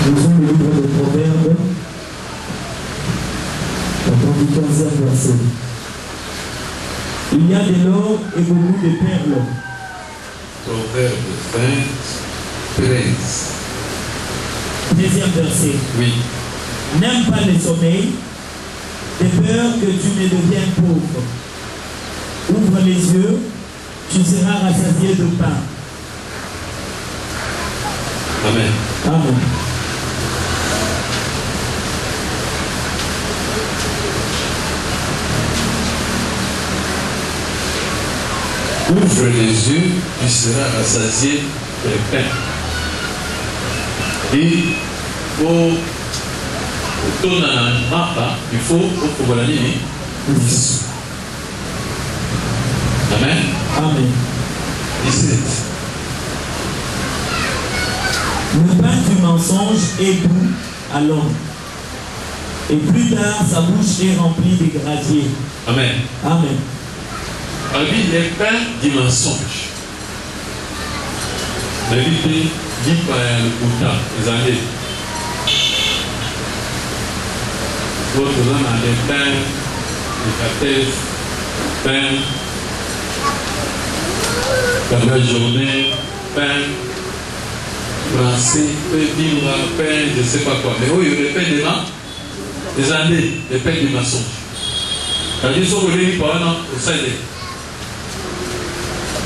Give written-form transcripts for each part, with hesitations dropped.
Lisons le livre de Proverbes, du 15e verset. Il y a de l'or et beaucoup de perles. Proverbe 20, 13. Deuxième verset. Oui. N'aime pas le sommeil, de peur que tu ne deviennes pauvre. Ouvre les yeux, tu seras rassasié de pain. Amen. Amen. Ouvre les yeux, tu seras rassasié de pain. Et pour ton mapa, il faut pouvoir la ligne. Amen. Amen. 17. Le pain du mensonge est doux à l'homme. Et plus tard, sa bouche est remplie de gravier. Amen. Amen. Parmi les pains du mensonge, la Bible dit par le Bouddha, les années. D'autres ont des pains, des catèves, pains, dans la journée, pain, français, pain, je ne sais pas quoi. Mais oui, les pains des années, les pains du mensonge. C'est-à-dire, si vous voulez, par exemple, au Sahel.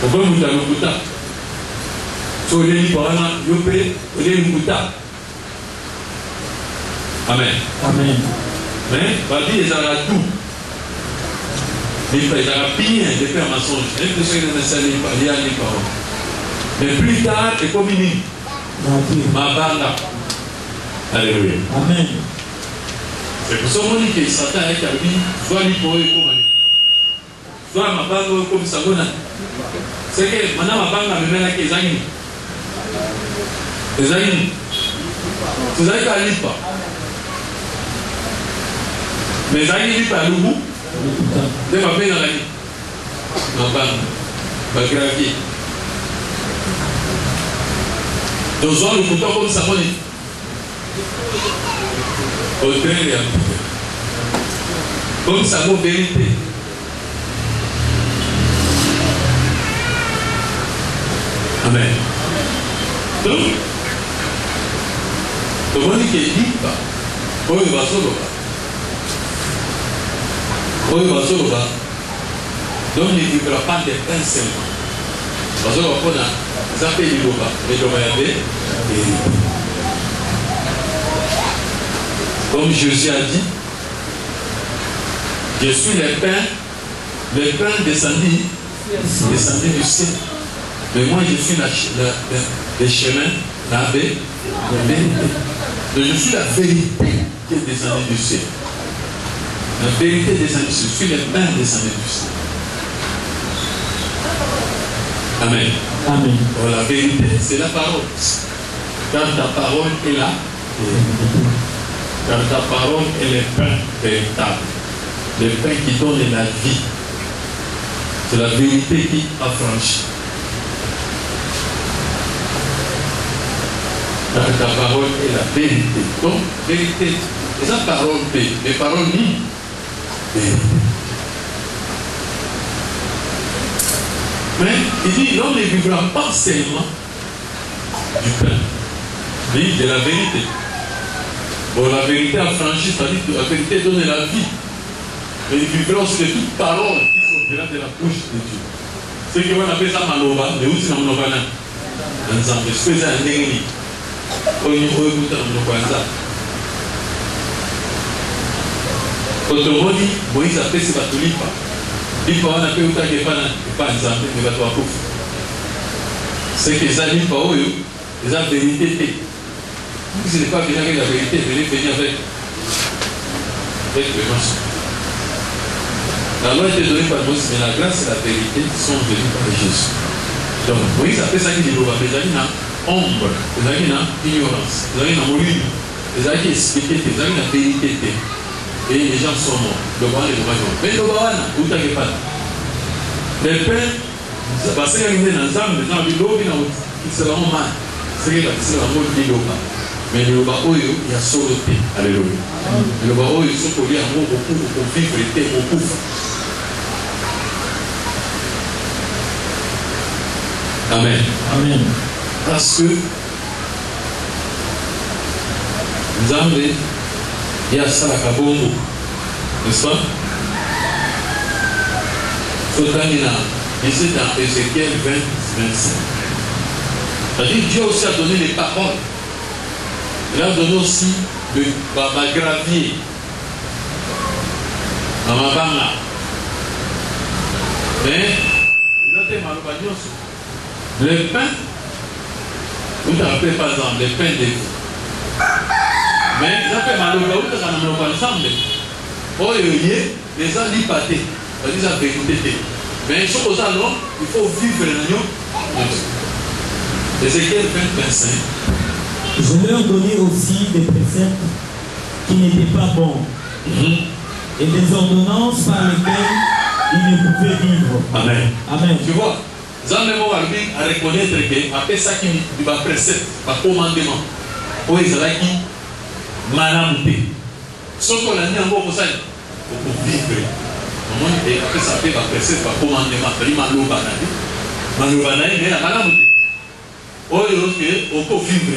Au bon bout de l'Okuta. Si vous voulez, par exemple, Yopé, vous voulez l'Okuta. Amen. Amen. Mais, parmi les Aratou, les Arabins, les pères mensonges, même que ceux qui ne savent pas, il y a les paroles. Mais plus tard, c'est comme une Mabanga. Alléluia. Amen. C'est pour ça qu'on dit que Satan est calme, soit l'hypo et comme soit Mabanga comme Sagona. C'est que maintenant Mabanga me met là que les amis. Les amis. Vous avez qu'à lire pas. Mais les amis lisent pas l'oubou. De ma paix dans la vie. Mabanga. Bagravier. Donc, on le couteau comme ça, on dit. Comme ça, mon vérité. Amen. Donc, comment dit qu'il dit pas? Oh, il va solo pas. Oh, il va solo pas. Donc, il ne vivra pas de pain seulement. Parce que on a zappé l'Iloba, mais il va y avoir. Comme Jésus a dit, je suis le pain descendu du ciel. Mais moi je suis le chemin, la vérité. Donc je suis la vérité qui est descendue du ciel. La vérité descendue du ciel. Je suis le pain descendu du ciel. Amen. Amen. Oh, la vérité, c'est la parole. Car ta parole est là. Car ta parole est le pain véritable. Le pain qui donne la vie. C'est la vérité qui affranchit. Car ta parole est la vérité. Donc, vérité. Et sa parole paix. Les paroles ni vérité. Mais il dit, l'homme ne vivra pas seulement du pain, mais de la vérité. Bon, la vérité affranchit, c'est-à-dire que la vérité donne la vie. Mais il vivra aussi de toute parole qui sortira de la bouche de Dieu. Ce qui va appeler ça maloba, mais aussi dans le novana. Ensemble, je fais un négré. Au niveau de l'Okwanza. Autrement dit, Moïse a fait ce batolipa. Il faut un peu de temps qui pas ensemble, mais va toi couvrir. C'est que ça dit pas où ils ont vérité. Si ce n'est pas bien avec la vérité, venez venir avec le mensonge. La loi était donnée par Moïse, mais la grâce et la vérité sont venues par Jésus. Donc, Moïse a fait ça qui dit l'eau, mais il y a ombre, il y a ignorance, il y a moline, il y a expliqué, il y a la vérité. Et les gens sont morts. Le roi est le roi. Mais le roi, où t'as pas. Les pères, parce qu'il y a une ensemble, les gens, l'eau, ils se rendent mal. C'est que c'est la mode de l'eau. Mais le loba oyo, il y a solo té. Alléluia. Le loba oyo, il faut qu'on ait un mot beaucoup pour vivre et té beaucoup. Amen. Amen. Parce que nous avons dit, il y a ça la kabongo, n'est-ce pas? Sotanina, et c'est dans Ézéchiel 20, 25. C'est-à-dire Dieu aussi a donné les paroles. Il a donné aussi le gravier, à ma banga. Mais, le pain, vous vous rappelez par exemple, le pain de vous. Mais, vous avez malheureusement, vous avez ensemble. Oh, les gens n'y pâté. C'est la vérité. Mais, il faut vivre le Ézéchiel 20, 25. Je leur donnais aussi des préceptes qui n'étaient pas bons et des ordonnances par lesquelles ils ne pouvaient vivre. Amen. Amen. Tu vois, Zambemo a reconnaître que après ça qui va précepte, va commandement, pour Israël qui malamouté. Sauf qu'on a dit encore pour ça, pour vivre. Et après ça va précepte, va commandement, il m'a l'obanadi. Mais la malamouté. On peut vivre.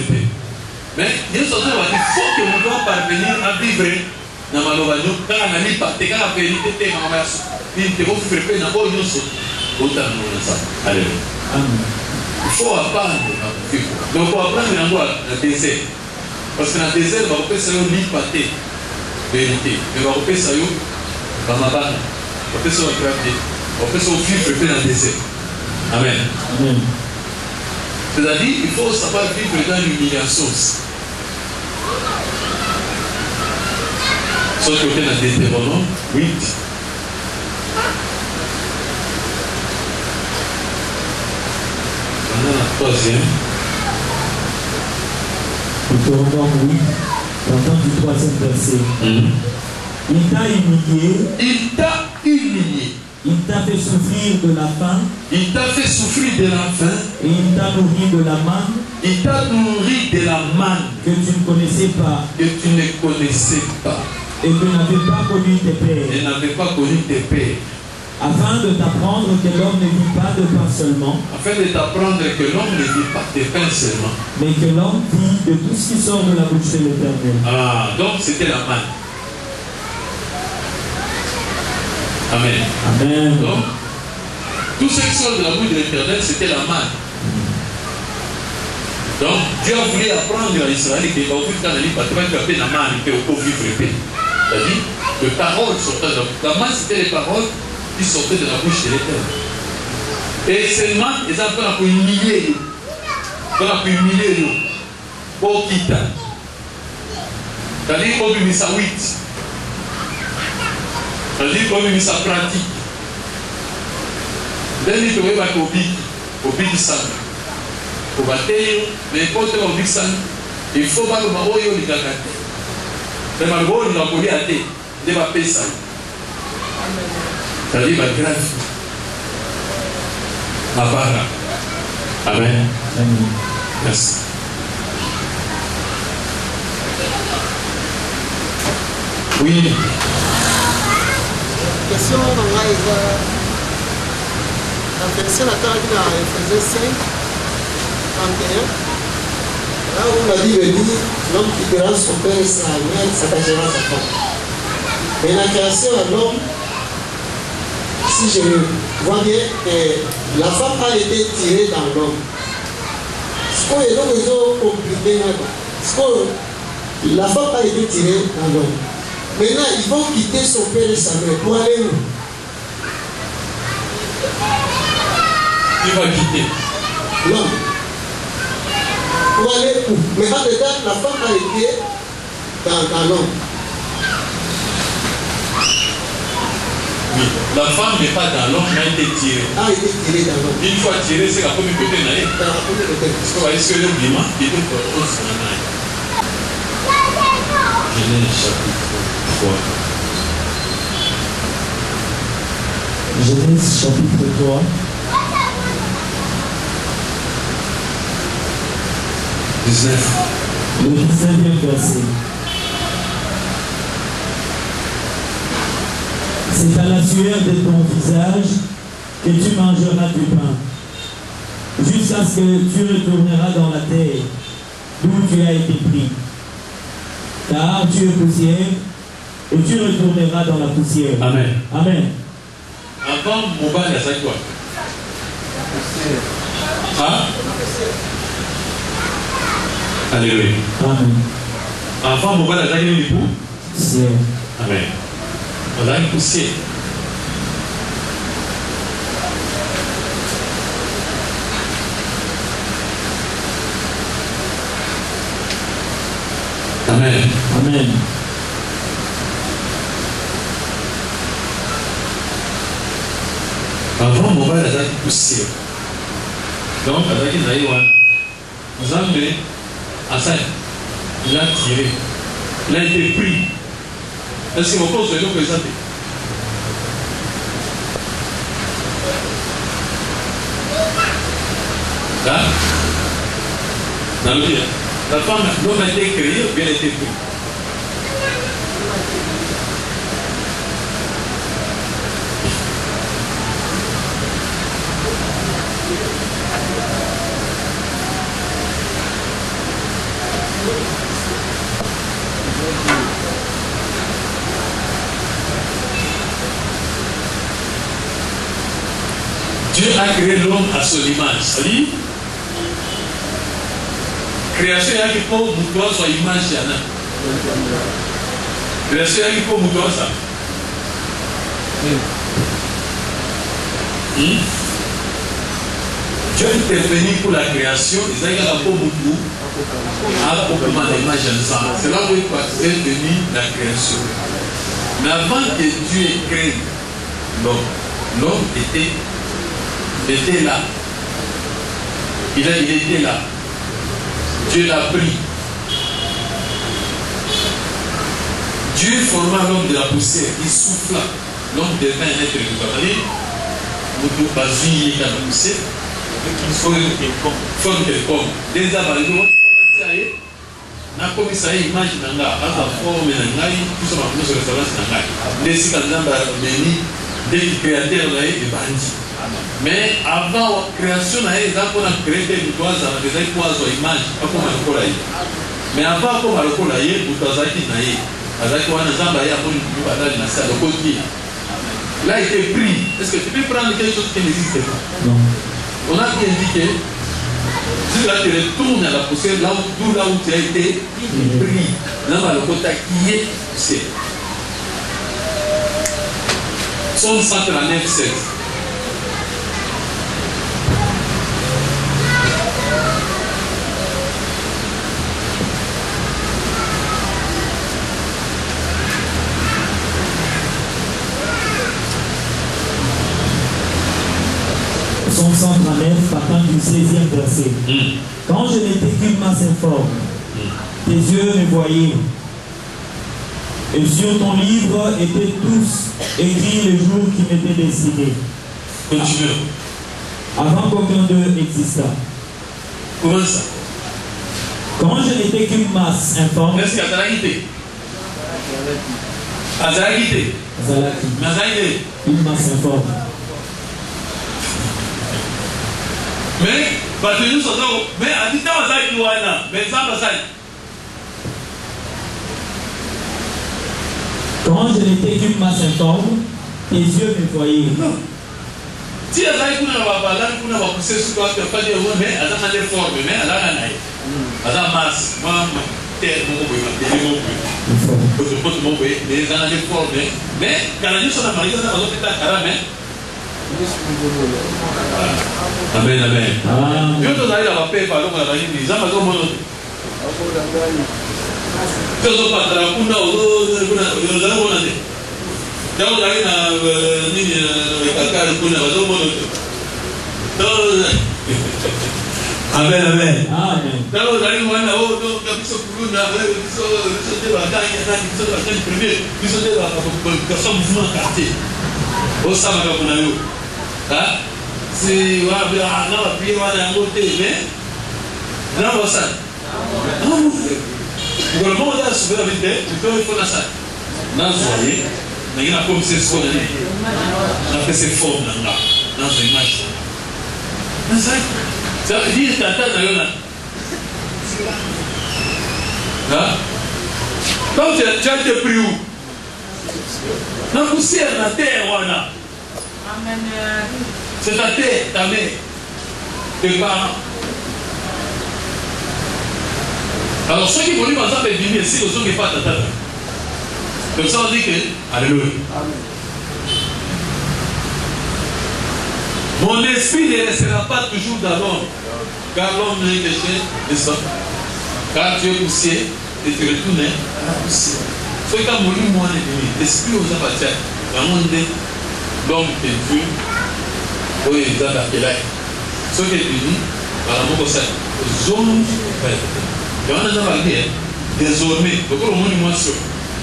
Mais il faut que nous devons parvenir à vivre dans ma lobanio. Quand on a mis pas, quand la vérité est dans ma il te faut faire na bo nyonso autant nous ça. Alléluia. Il faut apprendre à vivre. Donc pour apprendre dans le désert. Parce que dans le désert, on va faire ça ni pâté vérité. Mais on va faire ça dans ma bande. On va faire ça gravité. On va faire ça vivre dans le désert. Amen. Amen. C'est-à-dire, il faut savoir vivre dans l'humiliation. Soit que dans Deutéronome 8. Pendant la troisième. Deutéronome 8, pendant du troisième verset. Il t'a humilié. Il t'a humilié. Il t'a fait souffrir de la faim. Il t'a fait souffrir de la faim. Et il t'a nourri de la manne. Il t'a nourri de la manne. Que tu ne connaissais pas. Que tu ne connaissais pas. Et que n'avais pas connu tes pères. Et n'avais pas connu tes pères. Afin de t'apprendre que l'homme ne vit pas de pain seulement. Afin de t'apprendre que l'homme ne vit pas de pain seulement. Mais que l'homme vit de tout ce qui sort de la bouche de l'Éternel. Ah, donc c'était la manne. Amen. Amen. Donc, tout ce qui sort de la bouche de l'Éternel, c'était la manne. Donc, Dieu a voulu apprendre à Israël qu'il va ouvrir quand il va frapper la manne et qu'il vivre le paix. C'est-à-dire, les paroles sortaient de la bouche. La manne, c'était les paroles qui sortaient de la bouche de l'Éternel. Et seulement, ils ont fait pour humilier. Pour humilier nous. Pour quitter. C'est-à-dire, pour lui, ça 8. C'est-à-dire qu'on met sa pratique. Dès qu'il faut être au big sang. Au bataille, mais quand on est au big sang, il faut pas le maroyo ni gagner. Le maroyo ni la police a été, il va payer ça. C'est-à-dire ma grâce. Ma part. Amen. Amen. Merci. Oui. Question dans la version dans Ephésiens 5, 31. Là où on a dit l'homme quittera son père et sa mère, s'attachera à sa femme. Mais la création de l'homme, si je vois bien, la femme a été tirée dans l'homme. Ce qu'on est donc compliqué, la femme a été tirée dans l'homme. Maintenant, ils vont quitter son père et sa mère pour aller où? Il va quitter. L'homme. Pour aller où? Mais en dedans, la femme a été dans l'homme. Oui, la femme n'est pas dans l'homme, mais a été tirée. A été tirée dans l'homme. Une fois tirée, c'est la première côté de l'année. Dans la première côté. Parce qu'on va essayer de l'oubliement, qui est donc au Sinaï. Genèse chapitre 3. Genèse chapitre 3. 19. Le 19e verset. C'est à la sueur de ton visage que tu mangeras du pain, jusqu'à ce que tu retourneras dans la terre d'où tu as été pris. Car tu es poussière et tu retourneras dans la poussière. Amen. Amen. Avant Mobile, il y a ça quoi? Ah? Alléluia. Amen. Avant Mobile, il y a ça qui est poussière. Amen. On a une poussière. Amen. Amen. Avant Mobile, il y a une poussière. Donc, il y a une vous avez Hassan, il a tiré. Il a été pris. Est-ce que vous pouvez vous présenter? Là, dans le bien. La femme, l'homme a été créé ou bien a été pris? Dieu a créé l'homme à son image. C'est-à-dire, création yaki po mutu azwa image yana. Création yaki po mutu azwa. Dieu est intervenu pour la création, ils ont eu un peu mutu à complètement l'image de ça. C'est là où est venue la création. Mais avant que Dieu ait créé l'homme était là. Il était là. Dieu l'a pris. Dieu forma l'homme de la poussière. Il souffla. L'homme devint un être vivant. Nous basons dans la poussière. Forme quelconque. Des abalus. Na comme ça image nanga asa forme nangai tout ça va sur restaurant nangai des si quand namba meni des créateurs là et bandi mais avant la création là ils ont créé des toiles des toiles à image pas comme le cola mais avant comme le cola hier pour tazaki na hier azaki wana zamba ya pour nous badali na ça le côté là il était pris. Est-ce que tu peux prendre quelque chose qui n'existe pas? Non. On a bien dit que si là tu retournes à la poussière, là où tu as été pris, là-bas le côté qui est poussière. Psaume 139, 7. Psaume 139, partant du 16e verset. Quand je n'étais qu'une masse informe, tes yeux me voyaient. Et sur ton livre étaient tous écrits les jours qui m'étaient destinés. Continue. Avant qu'aucun d'eux n'existât. Comment ça? Quand je n'étais qu'une masse informe. Est-ce qu'il y a la guidée? Azalaki. Une masse informe. Mais, mais à dit quand je n'étais qu'une masse informe, tes yeux me voyaient. Si elle a une poussée sur toi, tu n'as pas dit mais elle a des formes, mais elle a la elle a masse. Moi, terre, les analyses formes, mais quand elle dit sur la marie, on a amen, amen. Dieu te donne la paix, pardon, la magie, les hommes ont monté. Tu as pas la kuna, vous avez monté. Tu as eu la kuna, vous avez monté. Amen, amen. Amen. Tu as eu la kuna, si wa bi ana wa bi wa na ngote me na wa sa Pour le moment, on a soulevé la vitesse, tu peux répondre à ça. Dans le foyer, on a comme c'est ce qu'on a dit. On a fait ces formes dans une image. Ça veut dire que tata d'ailleurs là. Quand tu as été pris où? Dans la poussière, la terre, voilà. C'est ta terre, ta mère, tes parents. Alors ceux qui vont lui penser à venir ici, ils ne sont pas tata. Comme ça on dit que, alléluia. Mon esprit ne restera pas toujours dans l'homme, car l'homme n'est que n'est-ce pas? Car tu es poussière et tu retournes à la poussière. Ce qui a mouru, moi, l'esprit aux appartient. Dans le monde, l'homme est Dieu, oui, il a la ce qui est venu, par la mot ça, zone, et on a dit, désormais, donc le monde est moins sûr.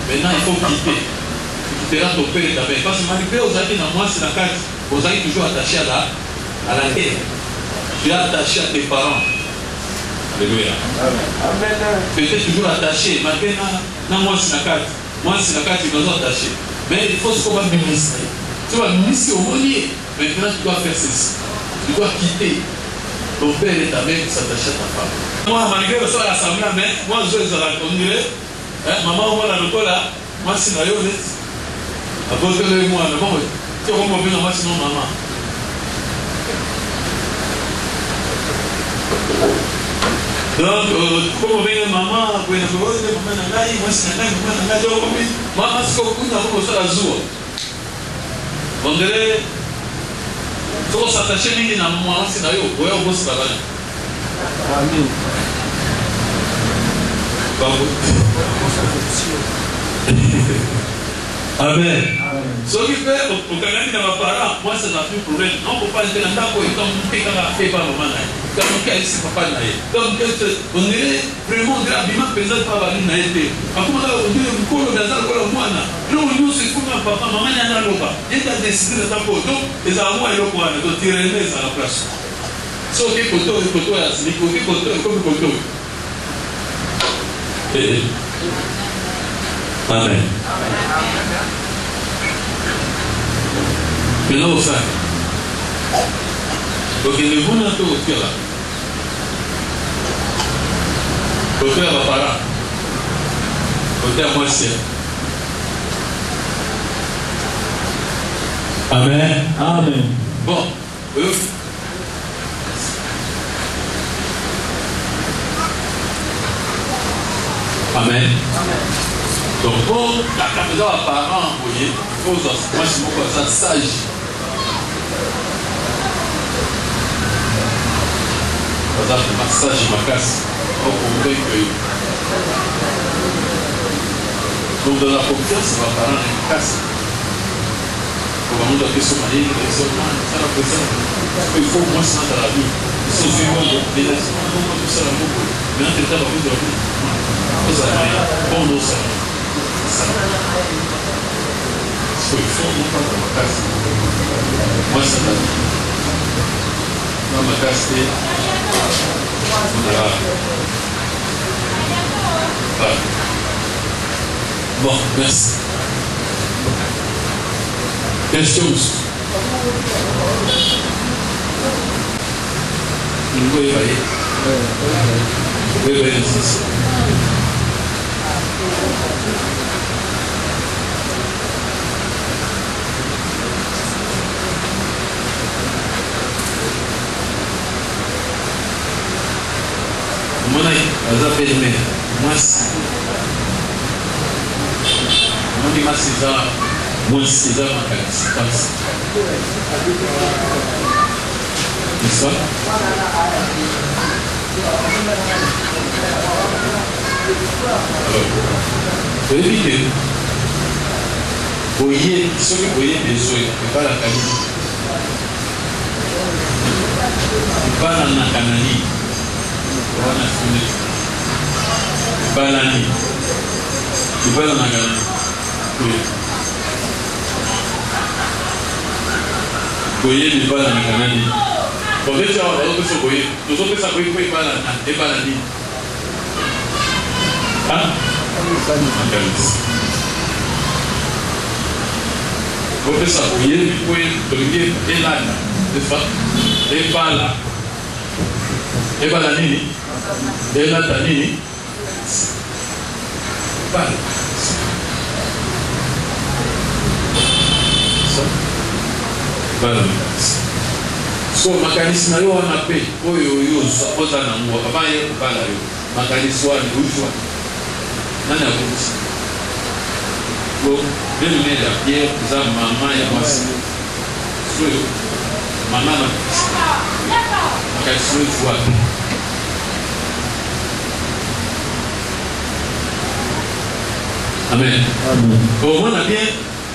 Maintenant, il faut quitter. Tu quitteras ton père et ta mère. Parce que malgré aux amis, dans moi, c'est la carte. Vous êtes toujours attaché à la terre. Tu es attaché à tes parents. Alléluia. Tu étais toujours attaché. Malgré moi, c'est la carte. Moi, c'est la carte, tu dois attacher. Mais il faut ce qu'on va ministrer. Tu vas ministrer au monnier. Maintenant, tu dois faire ceci. Tu dois quitter ton père et ta mère pour s'attacher à ta femme. Moi, malgré ça, l'assemblée, moi, je vais à la conduire. Maman, on va dans le col là. Moi, c'est la yolette. Après, moi, bon, tu vas me venir, moi, sinon, maman. Donc, comme on vient maman, vous pouvez nous dire, moi, c'est maman, c'est comme vous avez la zoua. On dirait, il faut s'attacher à moi, c'est là, vous voyez, on va se travailler. Amen. Amen. Ce qui fait, au Canada, dans ma parent, moi, ça n'a plus de problème. Non, on ne peut pas entrer dans la peau et comme on fait par maman. Comme on fait ici, papa n'a pas. Comme on est vraiment grabement pesant par la ligne n'a été. Après, on dit, on colle dans la colle au moine. Non, nous, c'est comme un papa, maman n'a pas l'oba. Il a décidé de ta peau. Donc, les amours et le moine, de tirer les à la place. Ce qui est coteau, c'est coteau, c'est comme coteau. Amen. Maintenant, au sein. Donc, il est bon à tout au cœur là. Au cœur à parent. Au cœur à moitié. Amen. Amen. Bon. Amen. Donc, pour la caméra apparent, vous voyez, il faut moi, je me ça sage. Par exemple, le massage, ma casse, pour prouver que. Donc, dans la confiance, ma parent, une casse. Pour nous donner son mari, ça la présente. Il faut moins ça dans la vie. Si je suis bon, les laissons, tout ça, la mot. Maintenant, tu es dans la vie de la vie. Bon, non, ça. Il faut pas dans ma casse. Moi, ça va. Dans ma casse, voilà. Bon, merci. Questions? Vous pouvez aller. Vous pouvez aller. Mon ami, vous appelez mes moi dit ma César, moi César ma carte. N'est-ce pas? Alors, évitez. Voyez, ceux qui voyaient besoin, et pas la qualité. Et pas la nakanani. Balani. Tu peux la nakanani. Oui. Voyez, mais pas la nakanani. Quand tu as un autre voyez, nous autres, ça peut pas la balani. makanisi kopesa koyebi po tolingi elanda ebala nini elata nini bala so makanisi na yo wana pe oyo oza na ngo abaye kobala yo makanisi wani ujwa nani akuti bo belune ya Pierre za mama ya mwasi so mama makanisi ujwa amen o mona bien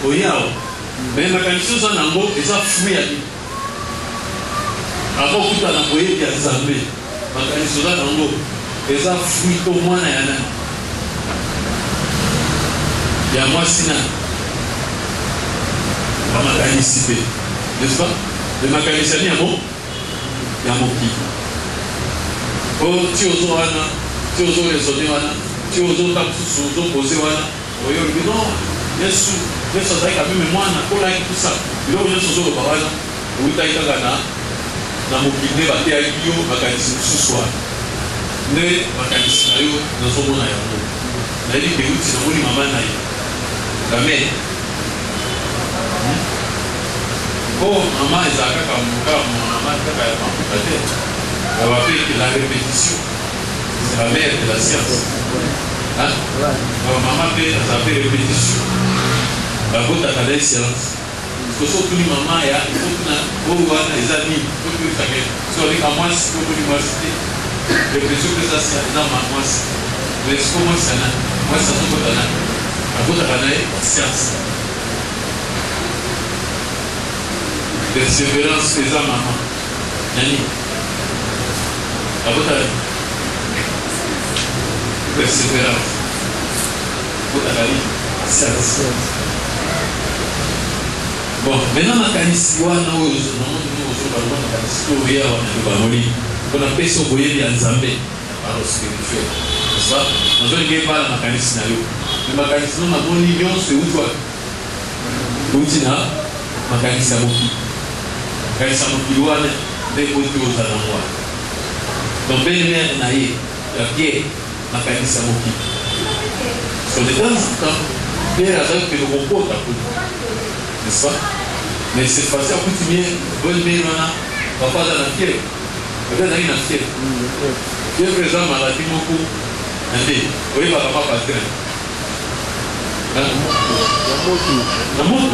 oyao mais makanisi za nango eza fruit ya avant kuta na boyebi ya Nzambe makanisi za nango eza fruit to mwana ya nani ya mwasi na bamakanisi pe n'est-ce pas le makanisani ya moki o ti ozo wana ti ozo resone wana ti ozo tapusu ozo pose wana oyo non Yesu azalaki kameme mwana kolaki kusa biloko nyonso ozoloba wana outaki kaka na mokili nde bateyaki yo makanisi mosusu wana nde makanisi na yo nazomona yango nayebi ndeuti namoni mama na ye game po mama ezala kaka mama kaka ya mafuta te babapeki la répétition c'est la mère de la science mama mpe aza mpe répétition babotaka na science koso otuni mama ya ikotuna oyo wana eza nini oyoyokake so olika mwasi omoni mwasi te répétition mpe eza mwasi mais siko mwasi ana mwasi azokotana akotaka na ye science persévérance eza mama nani akotaka persévérance akotaka ni science bon maintenant makanisi wana oyo ozobaloba makanisi oyo ya wana ebaloli mpona pesi oboyebi ya Nzambe paro spirituel nesa nazolingi ebala makanisi na yo me makanisi no namoni nyonso euti na makanisi ya mokili makanisi ya mokili wana nde oti ozala wana donc belle-mère na ye ya Pierre makanisi ya mokili so de temps en temps Pierre azali pene kokota n'est-ce pas? Mais c'est facile à continuer. Bonne mère, papa dans la fièvre. Peut-être dans la fièvre. Fièvre, par exemple, maladie, beaucoup. Oui, papa, pas très. La moto.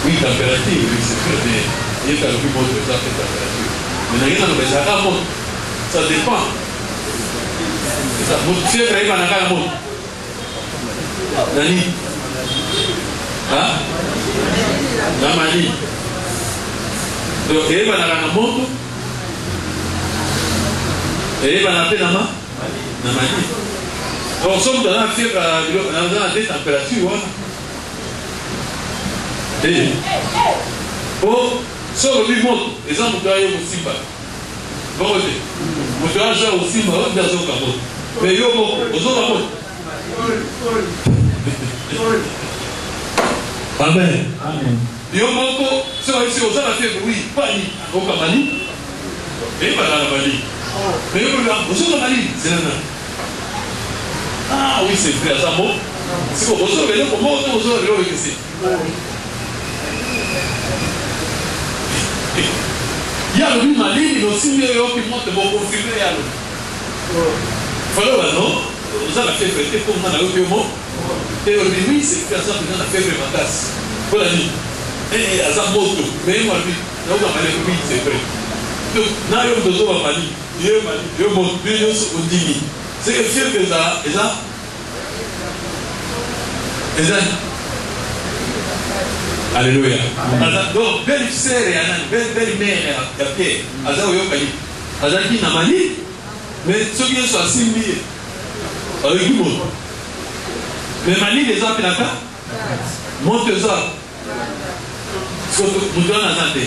Oui, température, oui, c'est très bien. Il y a le plus bon de ça, température. Mais il y a un moto. Ça dépend. Fièvre, il y a un moto. Nani? Namani donc eyebanaka na moto eyebana mpe na mani donc soki toza na fièvre naza na te température wana po so olobi moto eza moto ayo kosimba bongo te moto aza kosimba oyo nde azoka moto mais yo moko ozoka moto amen yo moko si oza na fièvre oui pani akoka mani eyebana na mani mais yo ozoka mani zelana ah oui c'est vrai aza mo siko ozoka eloko moko to ozoka eloko ekese ya lobi malini nosimbi oyoki moto bokonfirme ya lobi faloba non oza na fièvre te mpo nga na yoki yo mo te olobi oui c'est vrai aza mpena na fièvre makasi mpona nini aza moto mais malobi nayoka mali oui c'est vrai donc na yo moto ozoba mali yo moto yo nyonso ondimi c'est que fièvre eza alléluia donc belle sœur ya nani belle mère ya Pierre aza oyokani azalaki na mali mais soki nyonso asimbi ye ayoki moto mais mali eza mpelaka moto eza moto wana aza te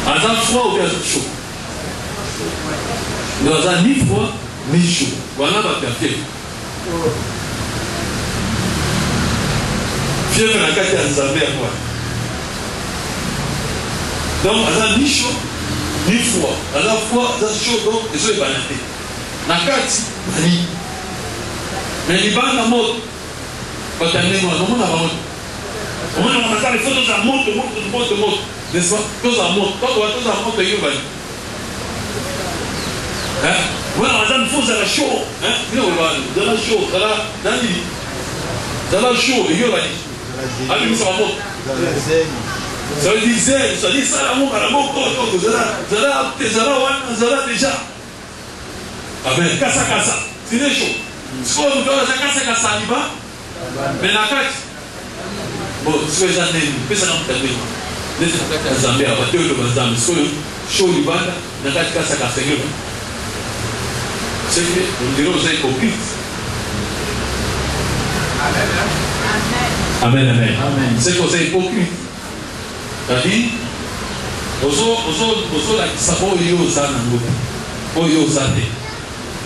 aza froid ou bien aza chaud Donc, ça ni froid, ni chaud. Voilà ma fièvre. Fièvre dans la carte à Zambé à quoi? Donc, ça ni chaud, ni froid. À la fois, ça chaud, donc, ils sont ébanantés. La carte, mani. Mais les bancs à mode, pas t'amener moi, non, on a pas. On a ça, les photos à mode, n'est-ce pas? Tous à mode, quand on va tous à mode, il y a hein? Voilà, madame, il faut ça la chaud. Hein? Ça la chaud, ça la chaud, il y a ah, mais ça va mode. Ça veut dire zen, ça dit ça la mode, la mode, ça la déjà. Amen. Kasa. C'est des choses. Si on veut faire kasa, il va. Mais la carte. Bon, si vous avez fait ça, vous avez fait ça. Zambia, vous avez fait ça. Si vous avez fait ça, kasa. C'est que on dirait aux hypocrites. Amen. C'est qu'on est hypocrite. C'est-à-dire, on la sabo yo ça nango. Oh yo ça te.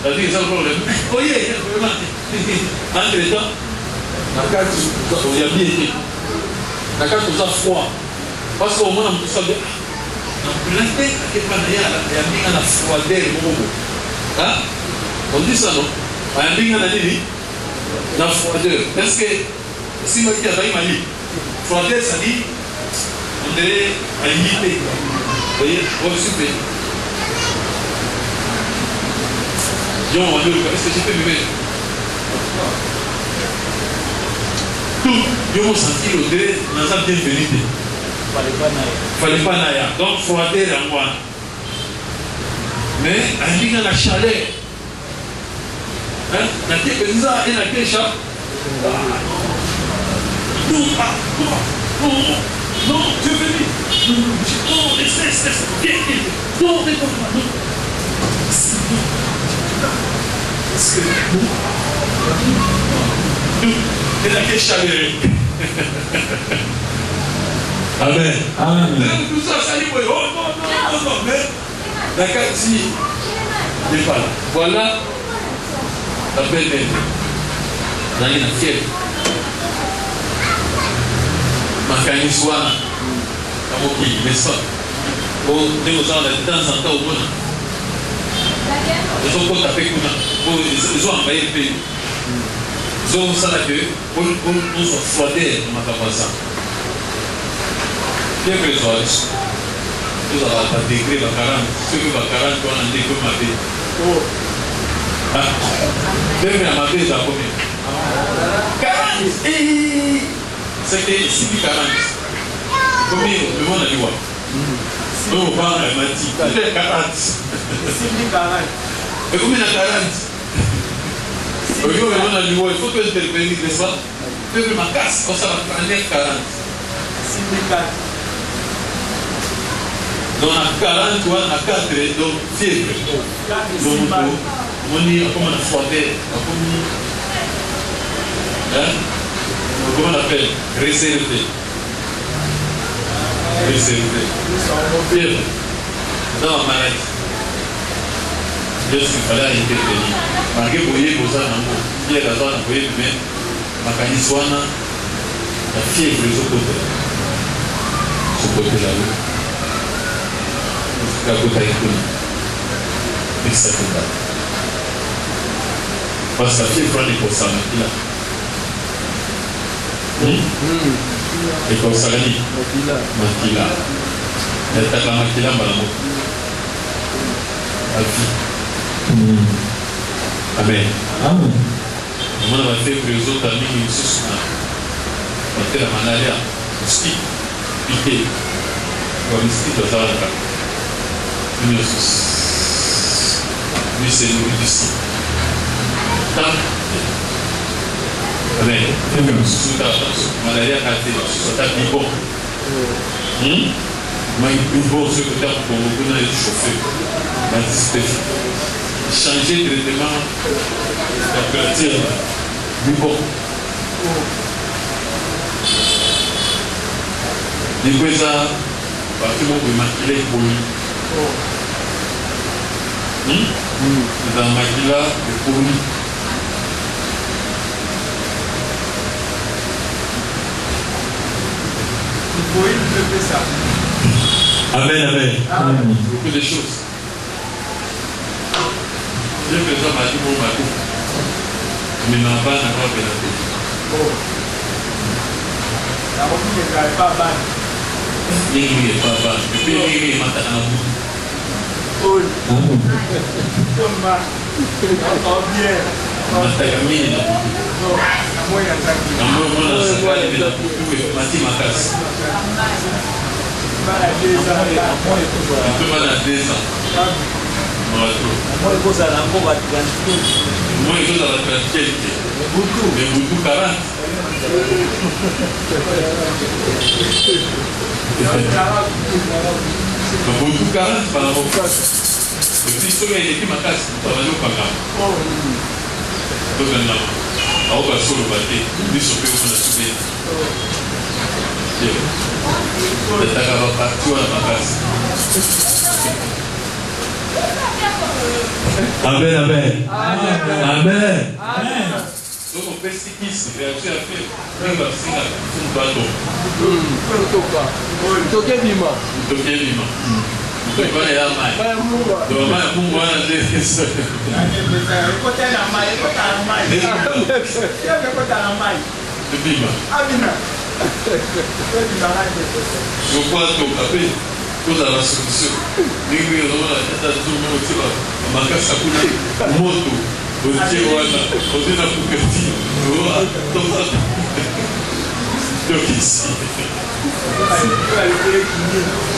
C'est-à-dire ça le problème. Oh yeah, vraiment. Entre temps, la carte il y a bien été. La carte ça froid. Parce qu'au moins on ça bien. En plein temps, il y a bien la froideur beaucoup. Hein? On dit ça non? Il y a bien la froideur. Est-ce que si moi qui a dit Mali, froideur ça dit on dirait à l'unité. Vous voyez, on va super. Est-ce que je peux me mettre? Tout, je me sentis l'odeur dans sa bienvenue. Fallait pas naïa. Donc, froideur en moi. Mais, il y a la chaleur. Hein? La tête que ça et la tête chape. Non, je veux dire. Non, laisse. Viens. Non, réponds-moi. Non. Parce que nous, et la tête chaleur. Amen. Tout ça, ça dit, oh non, mais la carte dit, n'est pas là. Voilà la belle mère. Là, il y a une fièvre. Makani Swana, Kamoki, n'est-ce pas? Pour nous gens de temps en temps au monde. Ils ont tapé ils ont envahi le pays. Ils ont ça là que pour nous froider dans ma campagne. Bien que les oiseaux, nous allons pas décrire la 40, ceux qui vont 40 on a décrit ma vie. Même à ma vie, c'est combien? 40! C'est que si 40, combien le monde a dit quoi? On parle de Mati, peut-être 40. Et combien il y a 40? Le monde a dit quoi? Il faut que je te le n'est-ce pas? Peuple ma casse, on s'en va prendre 40. Donc, on a 40, on a 4, donc fièvre. Donc, on dit, comment on a froidé, comment on appelle? Réservé. Fièvre. Dans la maladie. Dieu qu'il fallait intervenir. Malgré que vous voyez, vous avez un fièvre, vous voyez, mais ma canissoana, la fièvre, les autres côtés. Ce côté-là. Parce que la fièvre est pour ça, Makila. Et pour ça, Makila. Elle est la Makila, Malamo. La vie. Amen. On va faire que les autres amis, ils se sont on va faire la malaria, le ski, piqué. Comme le ski doit avoir lui c'est nourri du ski. Amen. Sous ta malaria a été sous ta bibon. Mais bibon, ce que tu as pour vous donner le chauffeur. Ma dispécie. Changer de traitement de température. Bibon. Les présents, partout le monde maquillé pour lui. Dans Makila, le Kourou. Amen, amen. Beaucoup de choses. Je fais ça, ma dit, mon bateau. Mais ma base n'a pas fait la paix. La route n'est pas bonne. Il n'est pas bonne. Et puis, il est maintenant à bout. Oui. Thomas. Encore bien. Matagamini na Non, moi, il y a ça qui. moi na sakali na kuku mati makasi. Pas la deux ans. Tu vas na 2 ans. Moi Moi, il faut ça encore à tranquille. moi je dois la tranquille. Beaucoup, mais beaucoup 40. Beaucoup 40 par rapport. Et puis ce gars il est makasi, ça va nous pas. Donc là, on va sur le bateau, lui se fait au souper. Le taga va partir à la base. Amen, amen. Amen. Donc on fait ce qui se réagit à faire. On va signer un bateau. Donc il y a un mail. Donc il y a un la solution.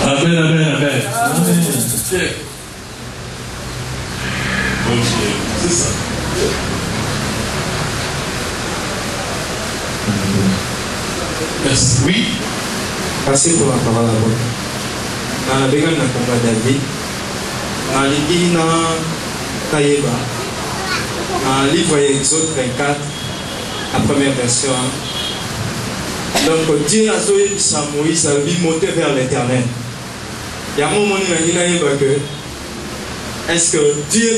Amen, amen, amen. C'est ça. Merci. Oui. Merci pour la parole à vous. Dans la Bible, on a David. Dans l'Église, dans Taïeba. Dans le livre Exode 24, la première version. Donc Dieu a sauvé Moïse, a vu monter vers l'Éternel. Il y a un moment où il a dit que est-ce que Dieu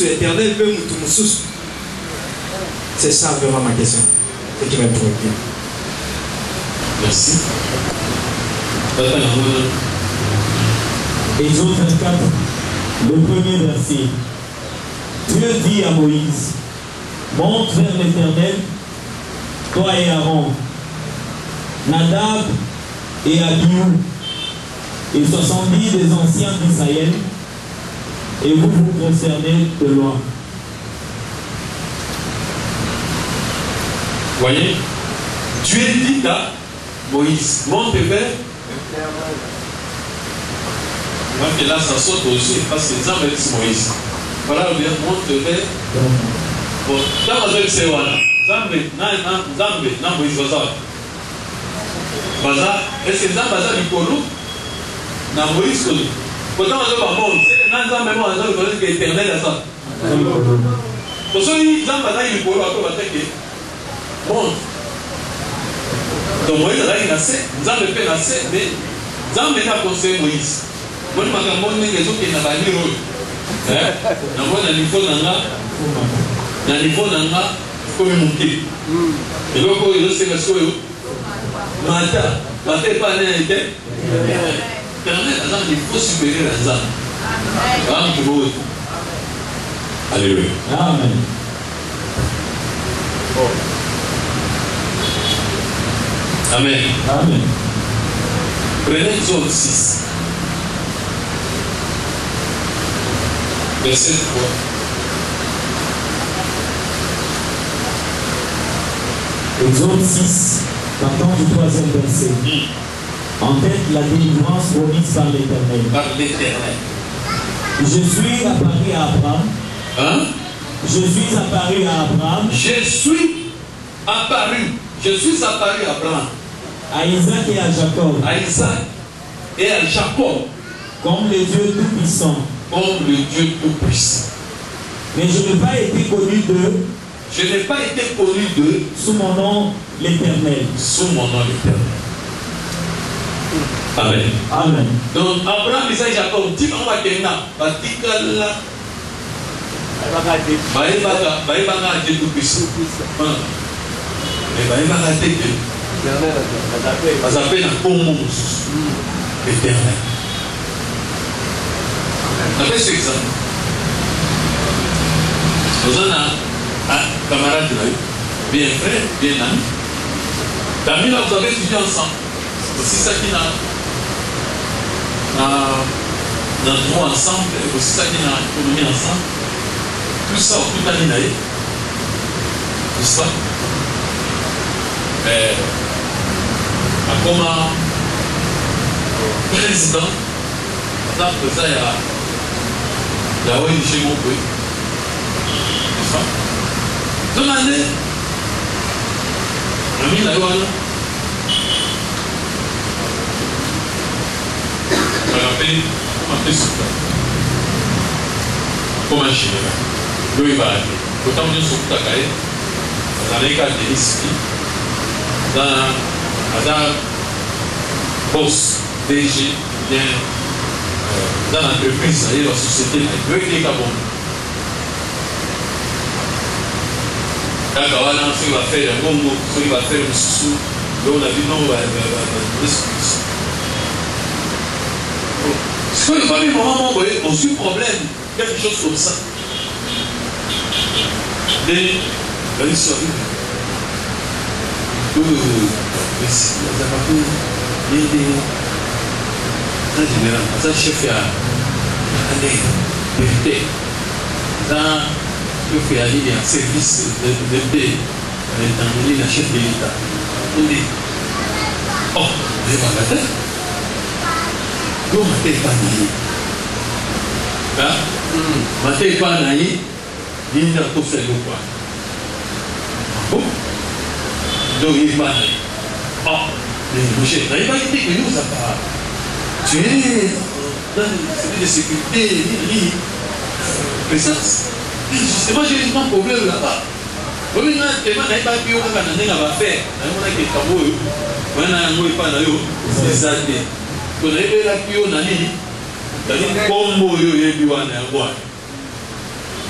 est éternel peut nous sous? C'est ça vraiment ma question. C'est qui m'a trouvé bien. Merci. Exode 24, le premier verset. Dieu dit à Moïse, monte vers l'Éternel, toi et Aaron, Nadab et Abihu, et 70 des anciens d'Israël, et vous vous concernez de loin. Voyez, Dieu dit à Moïse, monte vers. Moi, que là, ça saute aussi, parce que Zambé dit Moïse. Voilà, bien, monte vers. Bon, dans ma zone, c'est voilà. Zambé, non, Moïse, Baza, est-ce que Zambé a du polo? Non, Moïse, pourtant, on a pas bon. C'est que Zambé, on a dit éternel à ça. Pour ceux qui Zambé a du polo, après, on va dire que monte. Donc Moïse a dit nassé, Zambé fait nassé, mais Zambé n'a pas conseillé Moïse. Moi, je m'en les autres qui n'ont pas dit eux. Dans le niveau d'Anga, comme monter. Et donc, il y a ce que Mata n'est pas né. Permet à Zambé, il faut supérieur à Zambé. Alléluia. Amen. Amen. Amen. Prenez Exode 6. Verset 3. Exode 6, partant du 3e verset. En tête, la délivrance promise par l'Éternel. Par l'Éternel. Je suis apparu à Abraham. Hein? Je suis apparu à Abraham. Je suis apparu à Abraham. À Isaac et à Jacob. À Isaac et à Jacob. Comme le Dieu Tout-Puissant. Comme le Dieu Tout-Puissant. Mais je n'ai pas été connu d'eux. Je n'ai pas été connu d'eux. Sous mon nom l'Éternel. Sous mon nom l'Éternel. Amen. Amen. Donc Abraham, Isaac et Jacob, dit on va tenir. Batikala bayebaka te topesa mais bayebaka te ke baza mpe na nkombo mosusu éternel. Napesi exemple oza na camarade na yo bien frère bien ami Camille, vous avez étudié ensemble. Aussi ça qui n'a droit ensemble, aussi ça qui n'a économie ensemble. Tout ça, tout l'année d'ailleurs. Tout ça. Mais, comme président, ça, il y a ONG mon pays. Tout ça. Demandez. Ami la wana rappelez comment suka comment général lui va aller autant de suka kae azaleka deliski dans boss DG bien dans l'entreprise et la société lui est bon. Kaka wana soki bafere ya bongo soki bafere mosusu leo na bino sikoyo babi moment moko boye ozwi problème quelque chose comme ça nde balisori azaka mpe yende na général aza chef ya ane vérité aza chef ya ligne ya service de paix dans la chef de l'État. On dit, oh, je vais pas comment t'es pas naïe? Hein? Ma t'es pas naïe, il n'y a pas de quoi. Bon? Donc il n'est pas naïe. Oh, mais mon cher, il n'a pas été que nous, ça part. Tu es dans le service de sécurité, présence. Justement, j'ai eu un problème là-bas. Oui, mais je n'ai pas pu faire. C'est ça. On a eu la pio nani. Combo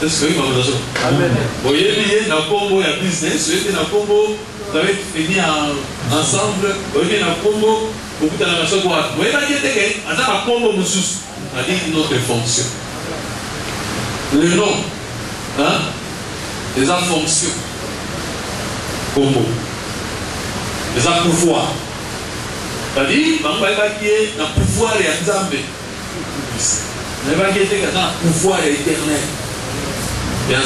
est-ce que vous avez voyez bien, la combo et business, vous avez la combo, vous avez fini ensemble, vous avez la combo, vous avez la chose. Vous voyez pas qu'il y a la combo, on a dit notre fonction. Le nom. Hein? Les fonctions. Combo. Les pouvoir. C'est-à-dire, il y a un pouvoir et un zambé. Il y a un pouvoir éternel. Il y a un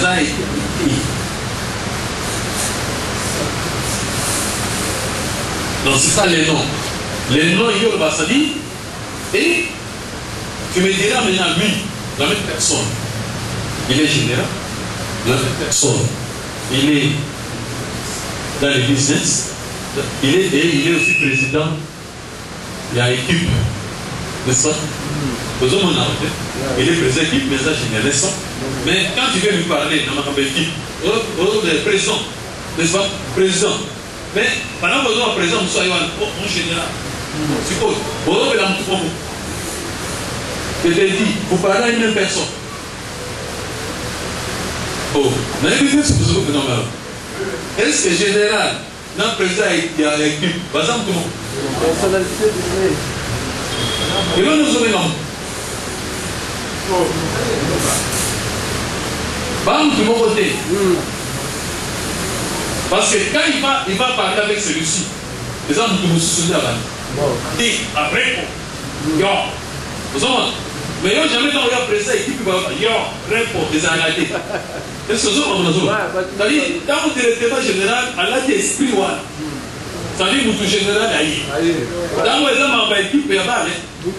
donc c'est ça les noms. Les noms, il y a le Bassadi. Et tu me diras maintenant, lui, la même personne. Il est général. La même personne. Il est dans le business. Il est aussi président. Il y a équipe. N'est-ce pas? Il est président équipe, mais ça général. Mais quand tu viens lui parler dans ma équipe, président. N'est-ce pas? Président. Mais pendant que vous êtes président, vous soyez mon général. C'est quoi? Vous avez la mouton. Je t'ai dit, vous parlez à une même personne. Oh, mais est-ce que général, dans le président, il y a l'équipe? Par exemple, comment? Il va nous donner non. Bam, de mon côté. Parce que quand il va parler avec celui-ci, les gens nous souviennent avant. Et après, vous savez, mais yo jamais dans le président équipe va yo réponds des engagés. Est-ce que vous avez c'est-à-dire dans le directeur général à la esprit one. C'est-à-dire notre général aïe. Dans les hommes en équipe ya ba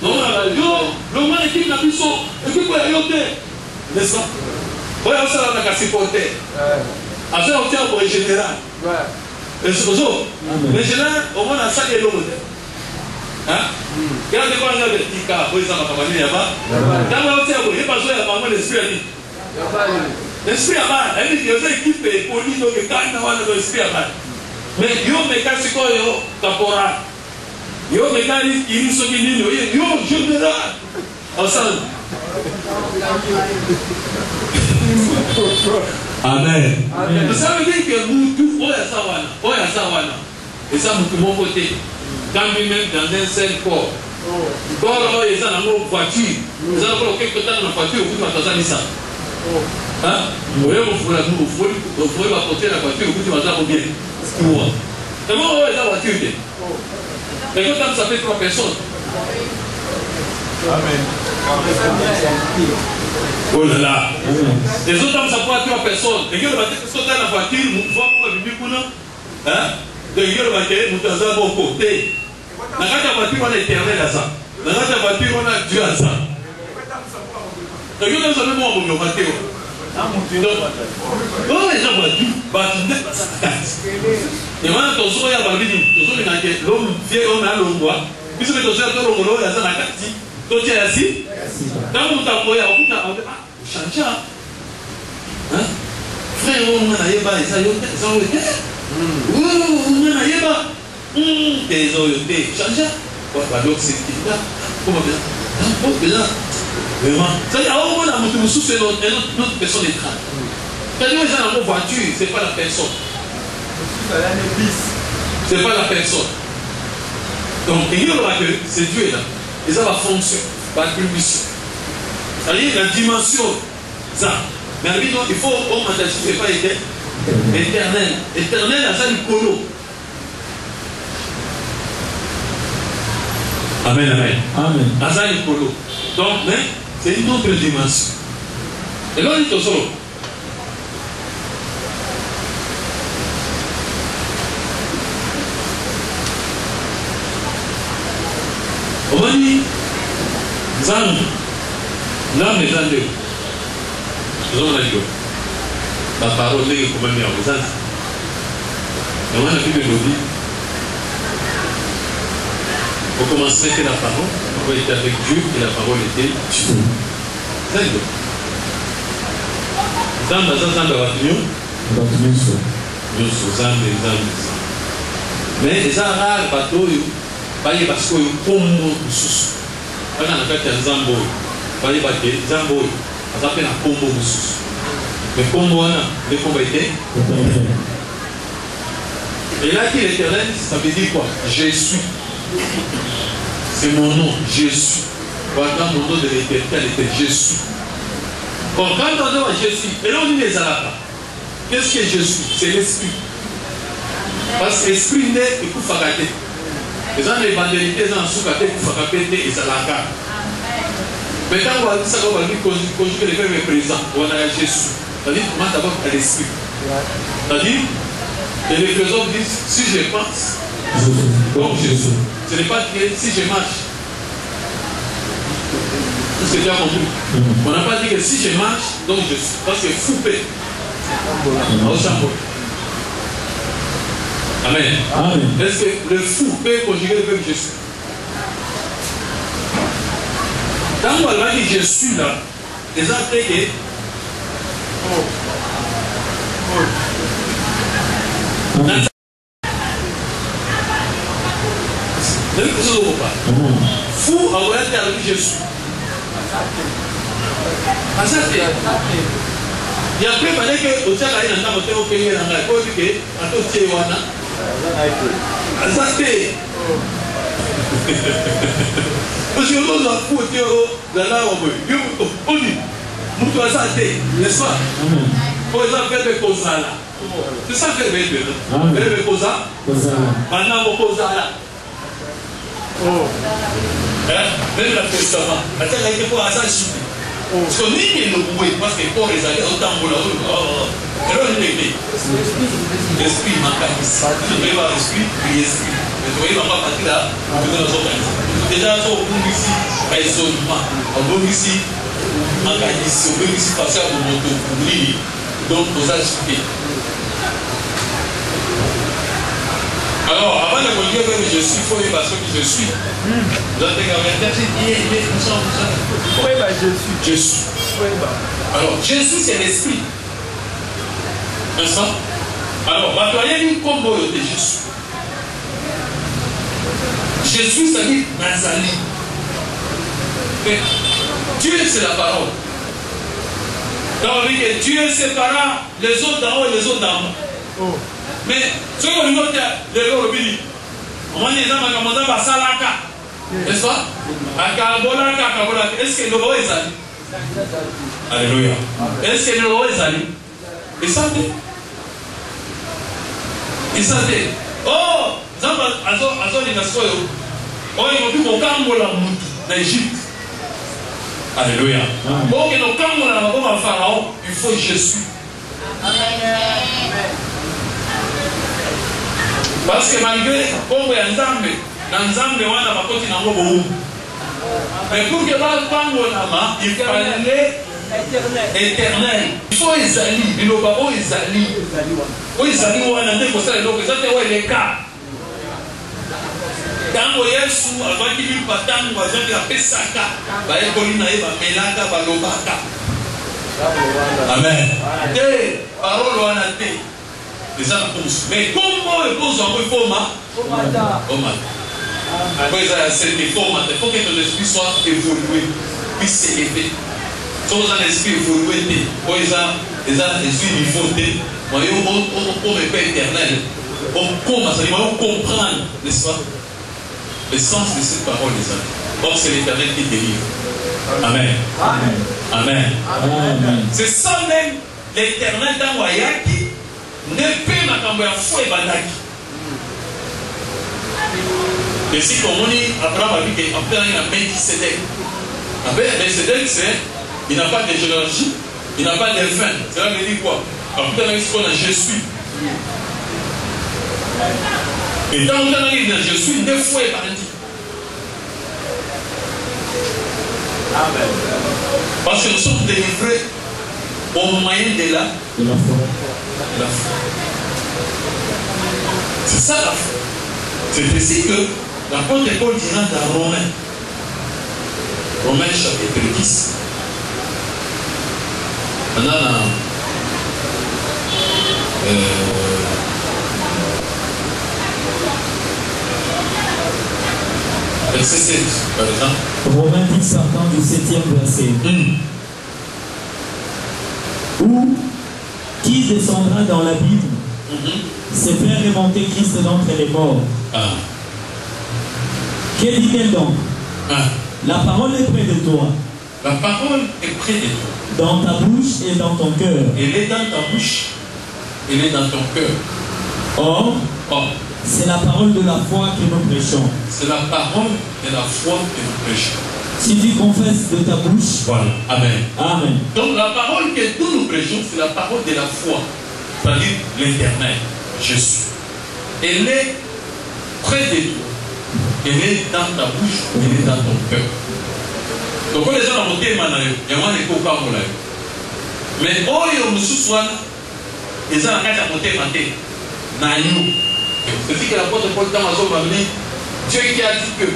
non yo le moins équipe na biso équipe ya yo té. N'est-ce pas? Oya ça la ka supporter. Après on tient pour le général. Est-ce que vous le général au moins à ça et l'autre. Hein? Regardez quoi on a des petits cas, vous savez comment il y a pas. Dans le hôtel, il n'y a pas besoin d'avoir l'esprit. L'esprit à bas, elle dit que vous avez équipe et poli, donc quand on a l'esprit à bas. Mais yo me casse quoi yo caporal. Yo me casse il nous soutient yo général. Ensemble. Amen. Ça veut dire que Moutou, Oyasawana, et ça, Moutou, mon côté, quand lui-même dans un seul corps, corps, ils ont une voiture, ils ont quelque temps dans la voiture, vous m'entendez ça. Hein? Vous voyez, vous pouvez apporter la voiture, vous m'entendez bien. Comment on a la voiture? Mais quand ça fait 3 personnes. Amen. Oh là là. Les autres hommes, ça peut être 3 personnes. Et quand on va sauter dans la voiture, nous voyons pour le bibou. Hein? Donc, il y a le matin, nous avons un bon côté. Dans la voiture, on a éternel à ça. Dans la voiture, on a Dieu à ça. Donc, il y a un bon moment. Non, les gens voient tout. Et maintenant, ton son est à l'homme vieil, on a l'homme bois. Puisque ton son est à l'homme, il y a ça dans la carte. Toi, tu es assis. Quand on t'a envoyé, on a dit, ah, change. Frère, on a yéba, et ça y est, ça y est. On a yéba. Des oyotés, change. Donc, c'est qui là? Comment bien? Vraiment. C'est-à-dire, on a monté sous c'est notre personne étrange. Quand les gens ont une voiture, ce n'est pas la personne. Ce n'est pas la personne. Donc, il y aura que c'est Dieu là. Et ça va fonctionner, va attribution. C'est-à-dire la dimension, ça. Mais il faut augmenter, ce n'est pas éternel. Éternel, ça, c'est le colo. Amen, amen. Amen. Ça, c'est le colo. Donc, c'est une autre dimension. Et là, on est au solo. On va dire, l'âme est en Dieu. Nous avons dit, la parole n'est que comme un meilleur. Et on a vu le lobby. On commençait que la parole, on était avec Dieu et la parole était Dieu. C'est Dieu. Zamba, Zamba, mais les arabes, bateaux, baye parce que combo sous. Quand on a fait un zambo, baye batte zambo, on appelle un combo sous. Mais combo là, le combo était. Et là qui est l'éternel, ça veut dire quoi? Je suis. C'est mon nom, je suis. Voilà mon nom de l'éternel était je suis. Quand on dit je suis, et là on dit les arabes. Qu'est-ce que je suis? C'est l'esprit. Parce que l'esprit n'est que pour fagater. Les gens l'évangélité, les gens sont soukaté pour fagater et ça la garde. Mais quand on va dire ça, on va dire conjuguer les verbes présents, on a Jésus. C'est-à-dire comment d'abord à l'esprit. C'est-à-dire, et les philosophes disent si je pense, donc Jésus. Ce n'est pas que si je marche. Est-ce que tu as compris? On n'a pas dit que si je marche, donc je suis. Parce que foupé. Au chambon. Amen. Amen. Est-ce que le fou peut conjuguer le verbe je suis? Quand on va dire je suis là, les gens disent que fou a voulu dire je suis. Et après, il fallait que au Tchad, il y a un homme qui a été en train de dire que parce que nous avons foutu dans la rue. On dit, nous avons santé, n'est-ce pas? Pour exemple, faire des causes là. C'est ça que je veux dire. Faire des causes là. Maintenant, vos causes là. Même le testament. Attends, il y a pour ça. Parce que nous, nous pouvons, parce que pour les alliés, autant pour la rue. Alors, l'esprit manque ici. Tu ne peux pas l'esprit, puis l'esprit. Mais tu voyez, on va partir là, on peut nous organiser. Déjà, on peut ici, raisonnement. On peut ici, organiser. On peut ici passer à mon moto pour lire. Donc, nous expliquer. Alors, avant de me dire que je suis, il faut y passer que je suis. Vous avez regardé, Oui, bah, je suis. Je suis. Oui, bah. Alors, Jésus, c'est l'esprit. N'est-ce pas? Alors, il y a une combo de Jésus. Jésus, ça dit Nazali. Dieu, c'est la parole. Quand on dit que Dieu sépara les autres d'en haut et les autres d'en bas. Mais ce qu'on dit, c'est le Robini. On va dire que c'est Salaka. N'est-ce pas? Est-ce que le roi est allé? Alléluia. Est-ce que le roi est allé? Il savait. Il savait. Oh, Zamba, Azo, il a ce oh, il m'a dit qu'on cambo la moutou dans l'Égypte. Alléluia. Bon, que nous cambo la moutou dans le pharaon, il faut Jésus. Parce que malgré qu'on ait un Zambé, dans Zambé, on a pas continué à m'ouvrir. Mais pour que l'on cambo la main, il fallait éternel. Il faut Isali. Il faut Isali. Il faut Isali. On a dit que ça, les cas. Tango Yesu avaki lipa tango azaki apesaka bayekoli na ye bamelaka balobaka. Amen. Te parole wana te. Eza na komusu. Mais kombo ekozwa ngo ifoma. Omata. Après ça c'est format. Il faut que ton esprit soit évolué, puisse s'élever. Sans un esprit évolué, pour les esprits niveau T, on est Père éternel. On commence à comprendre, n'est-ce pas, le sens de cette parole, les amis. Or, c'est l'éternel qui délivre. Amen. Amen. Amen. Amen. C'est ça même l'éternel dans Wayaki ne peut pas cambier foi et bandaki. Et si comme on dit, Abraham a dit qu'après il a Melchisédek. Après Melchisédek, c'est il n'a pas de généalogie, il n'a pas de fin. Cela veut dire quoi? Après il qu'on a Jésus. Et dans le temps où il a Jésus, 2 fois il parti. Amen. Parce que nous sommes délivrés au moyen de la foi. C'est ça la foi. C'est ainsi que l'apôtre Paul dira dans Romains chapitre 10. Maintenant, verset 7, par exemple. Romains 10, partant du 7e verset. Ou qui descendra dans la Bible, c'est faire remonter Christ d'entre les morts. Que dit-elle donc? La parole est près de toi. La parole est près de toi. Dans ta bouche et dans ton cœur. Elle est dans ta bouche. Elle est dans ton cœur. Or, c'est la parole de la foi que nous prêchons. C'est la parole de la foi que nous prêchons. Si tu confesses de ta bouche. Voilà. Amen. Amen. Donc la parole que nous prêchons, c'est la parole de la foi. C'est-à-dire l'éternel, Jésus. Elle est près de toi. Elle est dans ta bouche, elle est dans ton cœur. Donc quand les gens ont monté, il y a un écho. Mais oh, il y a un sous-soin. Les gens ont monté. C'est ce que l'apôtre Paul dans la zone dit. Dieu qui a dit que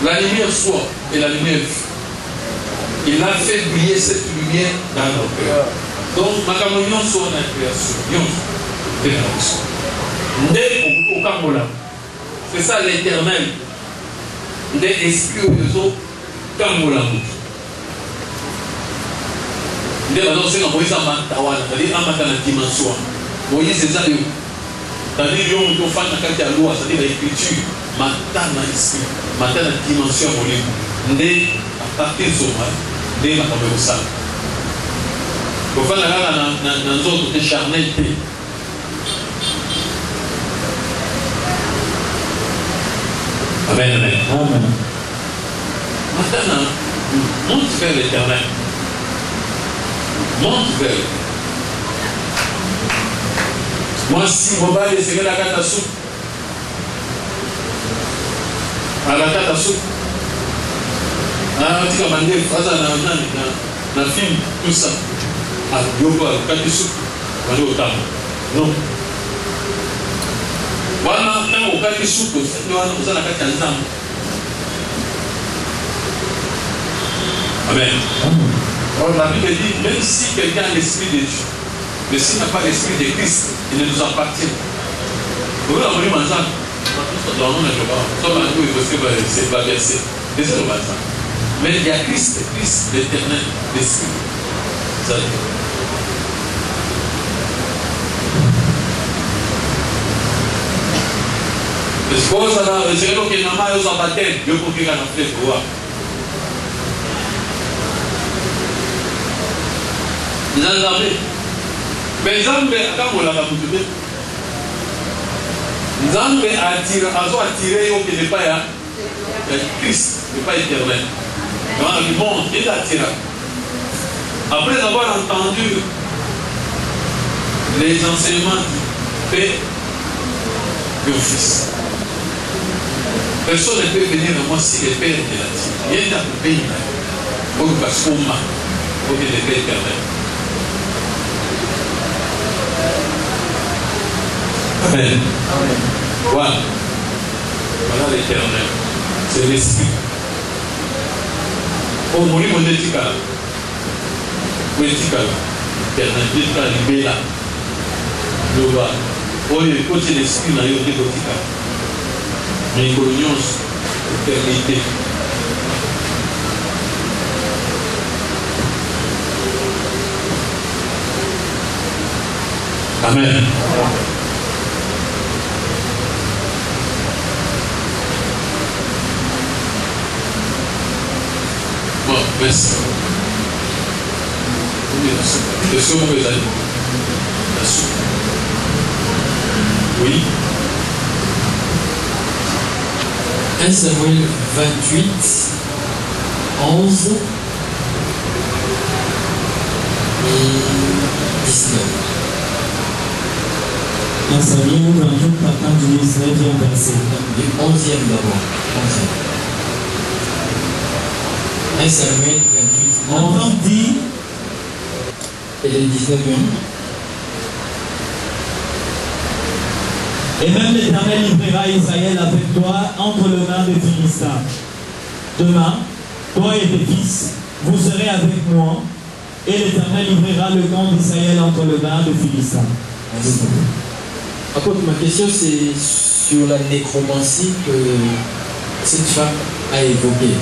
la lumière soit et la lumière fut. Il a fait briller cette lumière dans nos cœurs. Donc, ma communion soit dans la création. C'est ça l'éternel. Des esprits aux autres, comme on l'a dit. C'est-à-dire la dimension. Moïse, c'est ça. C'est-à-dire que nous faisons la loi, c'est-à-dire l'écriture, maintenant ici, maintenant la dimension, à partir de ce moment, nous avons ça. Nous faisons dans autres charnalité. Amen, amen. Maintenant, monte vers l'éternel. Monte vers lui. Moi, si mon bas est la carte à soupe, à la carte à soupe, tu vas demander dans le film, tout ça. Ah, yoga, carte de soupe, on va aller au table. Non. Voilà, quand on carte de soupe, nous allons la carte à l'ensemble. Amen. Alors, la Bible dit, même si quelqu'un a l'esprit de Dieu, mais s'il n'a pas l'esprit de Christ, il ne nous appartient. Vous voyez, on va dire, dans le nom de Jéhovah, c'est pas versé. C'est le matin. Mais il y a Christ l'éternel, l'esprit. Sposa na zero que na mais usa bater, eu porque na frente rua. Nzambe. Nzambe akamola na mutube. Nzambe attirer yo que n'est pas ya Christ, n'est pas éternel. Dans le monde, il attira. Après avoir entendu les enseignements du Père et du Fils. Personne ne peut venir à moi si le Père est là. Il y a un pays là. Pour que parce qu'on m'a. Pour que le Père éternel. Amen. Voilà. Voilà l'éternel. C'est l'esprit. Oh, mon livre est éthique là. Où est-il là? L'éternel. Il est arrivé là. Le bas. Oh, il est côté l'esprit là. Il est côté là. Mais l'union, l'éternité. Amen. Bon, merci. Question que vous avez. Oui. 1 Samuel 28, 11 et 19. 1 Samuel 28, partant du 19e verset. Du 11e d'abord. 1 Samuel 28, 11. Entend dit, et le 19e. et même l'Éternel livrera Israël avec toi entre les mains des Philistins. Demain, toi et tes fils, vous serez avec moi, et l'Éternel livrera le camp d'Israël entre les mains des Philistins. Apôtre, ma question c'est sur la nécromancie que cette femme a évoquée.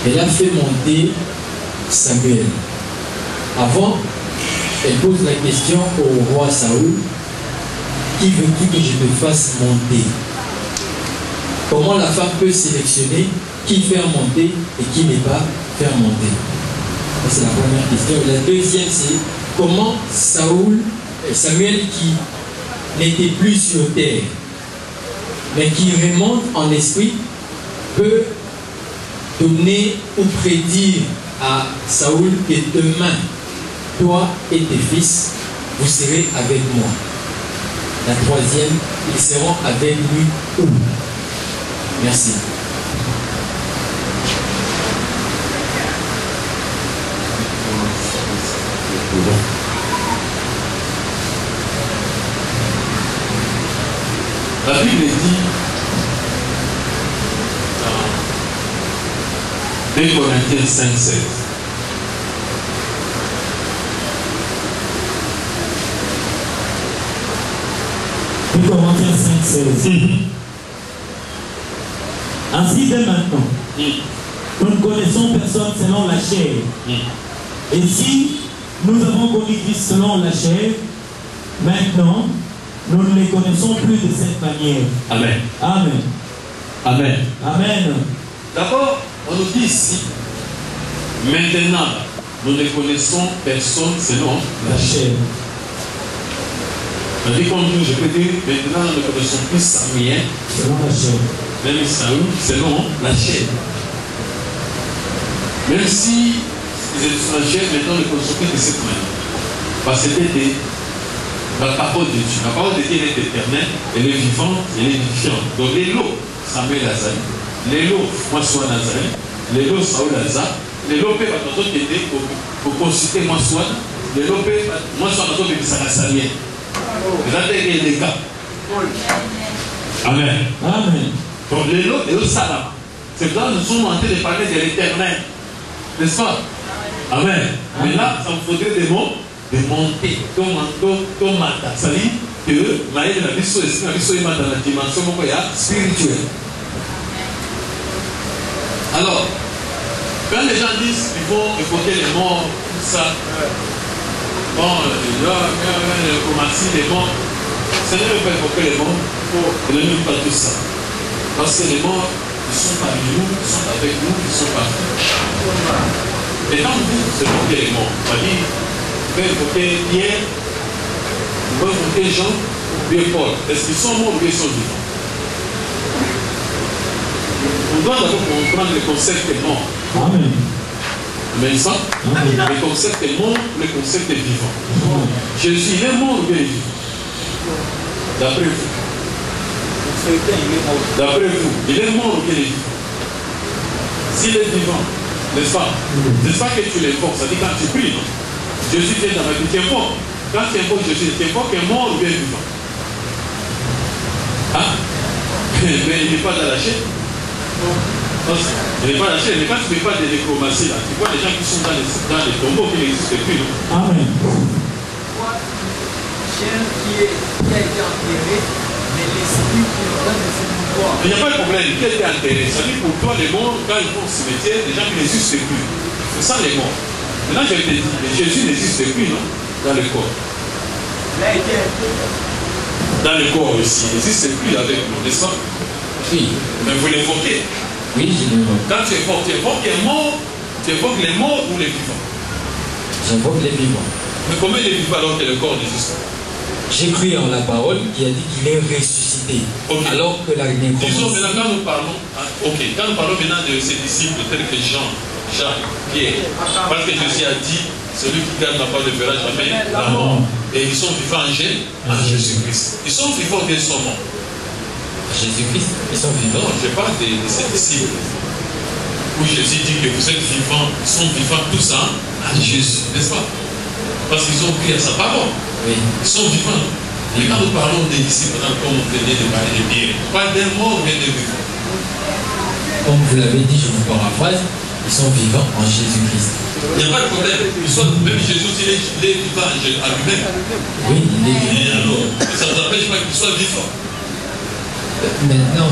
Elle a fait monter Samuel. Avant, elle pose la question au roi Saoul: qui veux-tu que je te fasse monter? Comment la femme peut sélectionner qui faire monter et qui n'est pas faire monter? C'est la première question. La deuxième, c'est comment Samuel qui n'était plus sur terre, mais qui remonte en esprit, peut donner ou prédire à Saoul que demain, toi et tes fils, vous serez avec moi. La troisième, ils seront avec lui où? Merci. La Bible dit dans 2 Corinthiens 5:16. Corinthiens 5:16. Ainsi dès maintenant, nous ne connaissons personne selon la chair. Et si nous avons connu Christ selon la chair, maintenant, nous ne les connaissons plus de cette manière. Amen. Amen. Amen. Amen. D'abord, on nous dit ici, maintenant, nous ne connaissons personne selon la chair. On dit comme nous, je peux dire, maintenant nous ne connaissons plus Samuel, Selon la chair. même Saül, selon la chair. Même si les étrangers, maintenant ne connaissons plus de cette manière. Parce que c'était la parole de Dieu. La parole de Dieu est éternelle, elle est vivante, elle est vivifiante. Donc les lots, Samuel Azali, les lots, moi soit Nazareth, les lots, Saül Azali, les lots peuvent attendre t'aider pour consulter moi soit, les lots peuvent, moi soit attendre de Samuel. Les cas. Amen. Amen. Donc les lots et le salam. C'est là nous sommes en train de parler de l'éternel. N'est-ce pas? Amen. Mais là, ça me faudrait des mots de monter. Tomata. Ça dit que Maïe de la vie sur l'esprit, la vie sur dans la dimension spirituelle. Alors, Quand les gens disent qu'ils vont évoquer les morts, tout ça, bon, le commencer les morts, ça ne veut pas évoquer les morts, il ne veut pas tout ça. Parce que les morts, ils sont parmi nous, ils sont avec nous, ils sont partout. Et quand on dit évoquer les morts, on va dire, on peut évoquer Pierre, on peut évoquer Jean, ou bien Paul. Est-ce qu'ils sont morts ou bien ils sont vivants? On doit d'abord comprendre le concept de mort. Amen. Mais ça, le concept est mort, le concept est vivant. Jésus, il est mort ou bien il est vivant? D'après vous. D'après vous, il est mort ou bien il est vivant? S'il est vivant, n'est-ce pas? N'est-ce pas que tu l'invoques? Ça dit quand tu pries, non? Jésus vient dans ma vie, tu invoques. Quand tu invoques Jésus, tu invoques un mort ou bien vivant? Hein? Mais il n'est pas dans la chaîne. Il n'est pas lâché, mais quand tu ne fais pas de nécromancie là, tu vois les gens qui sont dans les tombeaux qui n'existent plus. Non? Amen. Chien qui a été enterré, mais l'esprit qui nous donne de ce pouvoir. Il n'y a pas de problème, qui a été enterré. Ça dit pour toi, les morts, quand ils vont au cimetière, les gens qui n'existent plus. C'est ça les morts. Maintenant, je te dis, mais Jésus n'existe plus, non? Dans le corps. Dans le corps aussi, il n'existe plus avec nous, n'est-ce pas? Oui. Mais vous l'évoquez. Oui, je l'évoque. Quand tu évoques les morts, tu évoques les morts ou les vivants? J'invoque les vivants. Mais comment il est vivant alors que le corps n'existe pas? J'ai cru en la parole qui a dit qu'il est ressuscité. Okay. Alors que la nécromancie... Disons maintenant, quand nous parlons, quand nous parlons maintenant de ses disciples tels que Jean, Jacques, Pierre, parce que Jésus a dit, celui qui garde la parole ne verra jamais la mort. Et ils sont vivants en Jésus-Christ. Ils sont vivants ou bien ils sont morts? Jésus-Christ, ils sont vivants. Non, je parle de ses disciples. Où Jésus dit que vous êtes vivants, ils sont vivants tous en Jésus, n'est-ce pas? Parce qu'ils ont cru à sa parole. Oui. Ils sont vivants. Et quand nous parlons des disciples, comme on venait de parler de Pierre, pas des morts mais des vivants. Comme vous l'avez dit, je vous paraphrase, ils sont vivants en Jésus-Christ. Il n'y a pas de problème. Même Jésus, il est vivant à lui-même. Oui, il est vivant. Et alors, ça ne t'empêche pas qu'il soit vivant. Maintenant.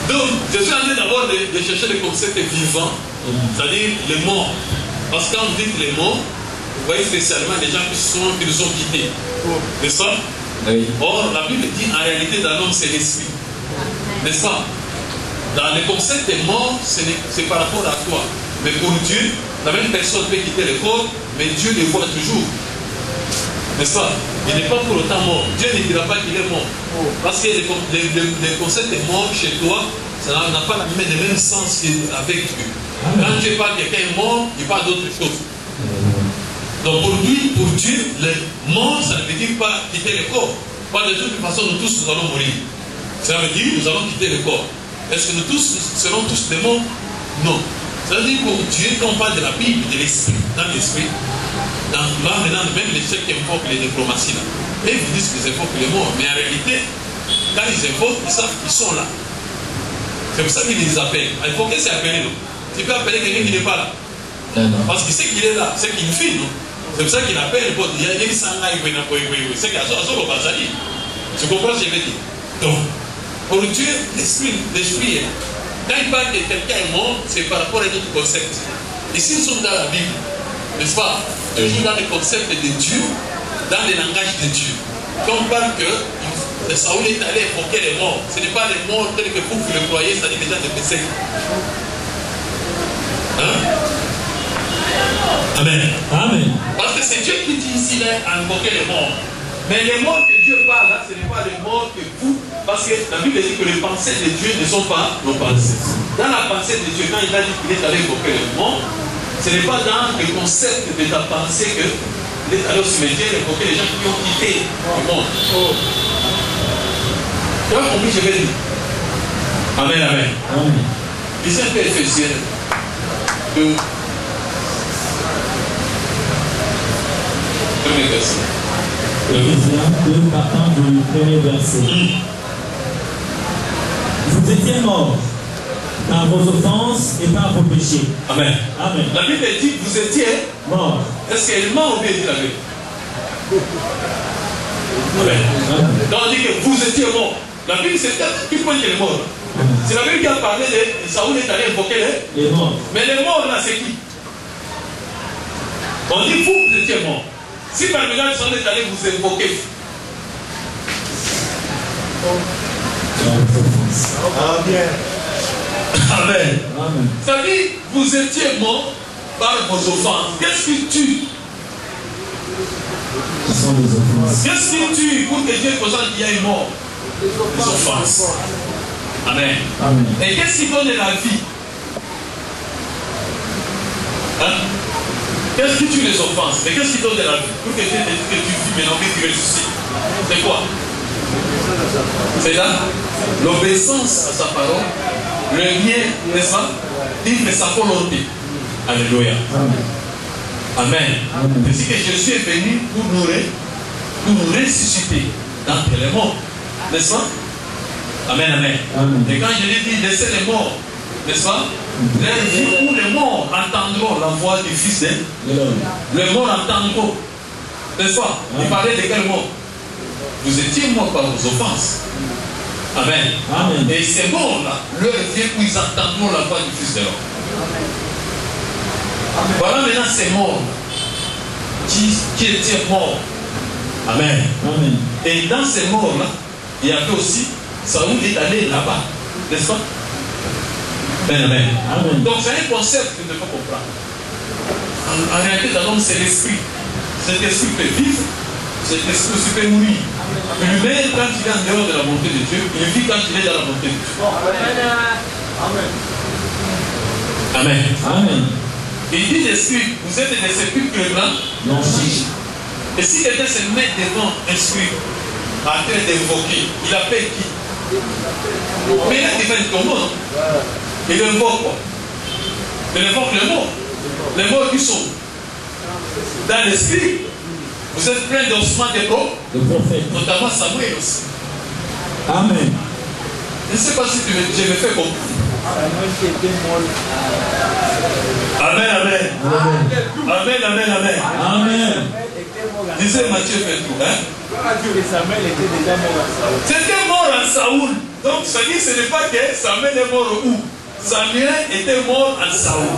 Donc, je suis en train d'abord de chercher le concept vivant, c'est-à-dire les morts. Parce que quand on dit les morts, vous voyez spécialement les gens qui nous ont quittés. N'est-ce pas? Oui. Or, la Bible dit en réalité dans l'homme c'est l'esprit. N'est-ce pas? Dans le concept des morts, c'est par rapport à toi. Mais pour Dieu, la même personne peut quitter le corps, mais Dieu le voit toujours. N'est-ce pas? Il n'est pas pour autant mort. Dieu ne dira pas qu'il est mort. Parce que le concept de mort chez toi, ça n'a pas le même sens qu'avec Dieu. Quand tu parles de quelqu'un mort, il parle d'autre chose. Donc pour lui, pour Dieu, le mort, ça ne veut dire pas quitter le corps. Pas de toute façon, nous tous, nous allons mourir. Ça veut dire nous allons quitter le corps. Est-ce que nous tous serons tous des morts? Non. Ça veut dire pour Dieu, quand on parle de la Bible, de l'esprit, dans l'esprit, là maintenant, même les ceux qui invoquent les nécromancies là, et ils vous disent qu'ils invoquent les morts, mais en réalité, quand ils invoquent, ils savent qu'ils sont là. C'est pour ça qu'ils les appellent. Invoquer, c'est appeler, non? Tu peux appeler quelqu'un qui n'est pas là. Parce qu'il sait qu'il est là, c'est qu'il vit, non? C'est pour ça qu'il appelle, il y a des sangs là, c'est qu'il y a le Bazali. Tu comprends ce que je veux dire? Donc, pour Dieu, l'esprit est là. Quand il parle que quelqu'un est mort, c'est par rapport à d'autres concepts. Ici, nous sommes dans la Bible, n'est-ce pas? Toujours dans les concepts de Dieu, dans les langages de Dieu. Quand on parle que Saoul est allé évoquer les morts, ce n'est pas les morts tels que vous le croyez, c'est-à-dire les gens de Bethsaïda. Hein? Amen. Amen. Parce que c'est Dieu qui dit ici là, à invoquer les morts. Mais les morts que Dieu parle là, ce n'est pas les morts que vous. Parce que la Bible dit que les pensées de Dieu ne sont pas nos pensées. Dans la pensée de Dieu, quand il a dit qu'il est allé invoquer les morts, ce n'est pas dans le concept de ta pensée que il est allé au cimetière invoquer les gens qui ont quitté le monde. Tu as compris, je vais dire. Amen, amen. Amen. Lisez un peu Éphésiens 2. Premier verset. Éphésiens 2, partant du premier verset. Vous étiez morts par vos offenses et par vos péchés. Amen. Amen. La Bible dit que vous étiez Morts. Est-ce qu'elle ment ou bien dit la vérité? Amen. Donc on dit que vous étiez mort. La Bible c'est qui pointe qu'elle est morte. C'est la Bible qui a parlé de Saoul est allé invoquer les morts. Mais les morts là, c'est qui? On dit vous étiez morts. Si par exemple Saoul est allé vous invoquer. Amen. Amen. Amen. Ça dit, vous étiez morts par vos offenses. Qu'est-ce qui tue? Ce sont les offenses. Qu'est-ce qui tue pour que Dieu consente qu'il y ait mort? Les offenses. Amen. Amen. Et qu'est-ce qui donne la vie? Hein? Qu'est-ce qui tue les offenses? Et qu'est-ce qui donne la vie? Pour que Dieu te dise que tu vis maintenant, que tu ressuscites. C'est quoi? C'est là l'obéissance à sa parole, le lien, n'est-ce pas? Vivre sa volonté. Alléluia. Amen. C'est ce que Jésus est venu pour nous ressusciter d'entre les morts. N'est-ce pas? Amen, amen. Et quand je lui dis laissez les morts, n'est-ce pas? Les jours où les morts entendront la voix du Fils de l'homme. Les morts entendront. N'est-ce pas? Il parlait de quel mort? Vous étiez morts par vos offenses. Amen. Amen. Et ces morts-là, leur vient où ils entendront la voix du Fils de l'homme. Voilà maintenant ces morts qui étaient morts. Amen. Amen. Et dans ces morts-là, il y avait aussi Saoul est allé là-bas. N'est-ce pas? Amen. Amen. Amen. Donc c'est un concept que nous devons comprendre. En réalité, dans l'homme, c'est l'esprit. Cet esprit peut vivre, cet esprit aussi peut mourir. Lui-même, quand il est en dehors de la volonté de Dieu, il vit quand il est dans la volonté de Dieu. Amen. Amen. Il dit l'esprit, vous êtes des sépulcres blancs. Non, si. Et si quelqu'un se met devant un esprit en train d'invoquer, il appelle qui? Mais il a fait un tombeau, non? Il invoque quoi? Il invoque les morts. Les morts qui sont dans l'esprit. Vous êtes plein d'ossements de prophètes, notamment Samuel aussi. Amen. Je ne sais pas si je me fais comprendre. Amen, amen. Amen, amen, amen. Amen. Disait Matthieu 23. Hein? C'était mort en Saoul. Donc ça dit ce n'est pas que Samuel est mort où? Samuel était mort en Saoul.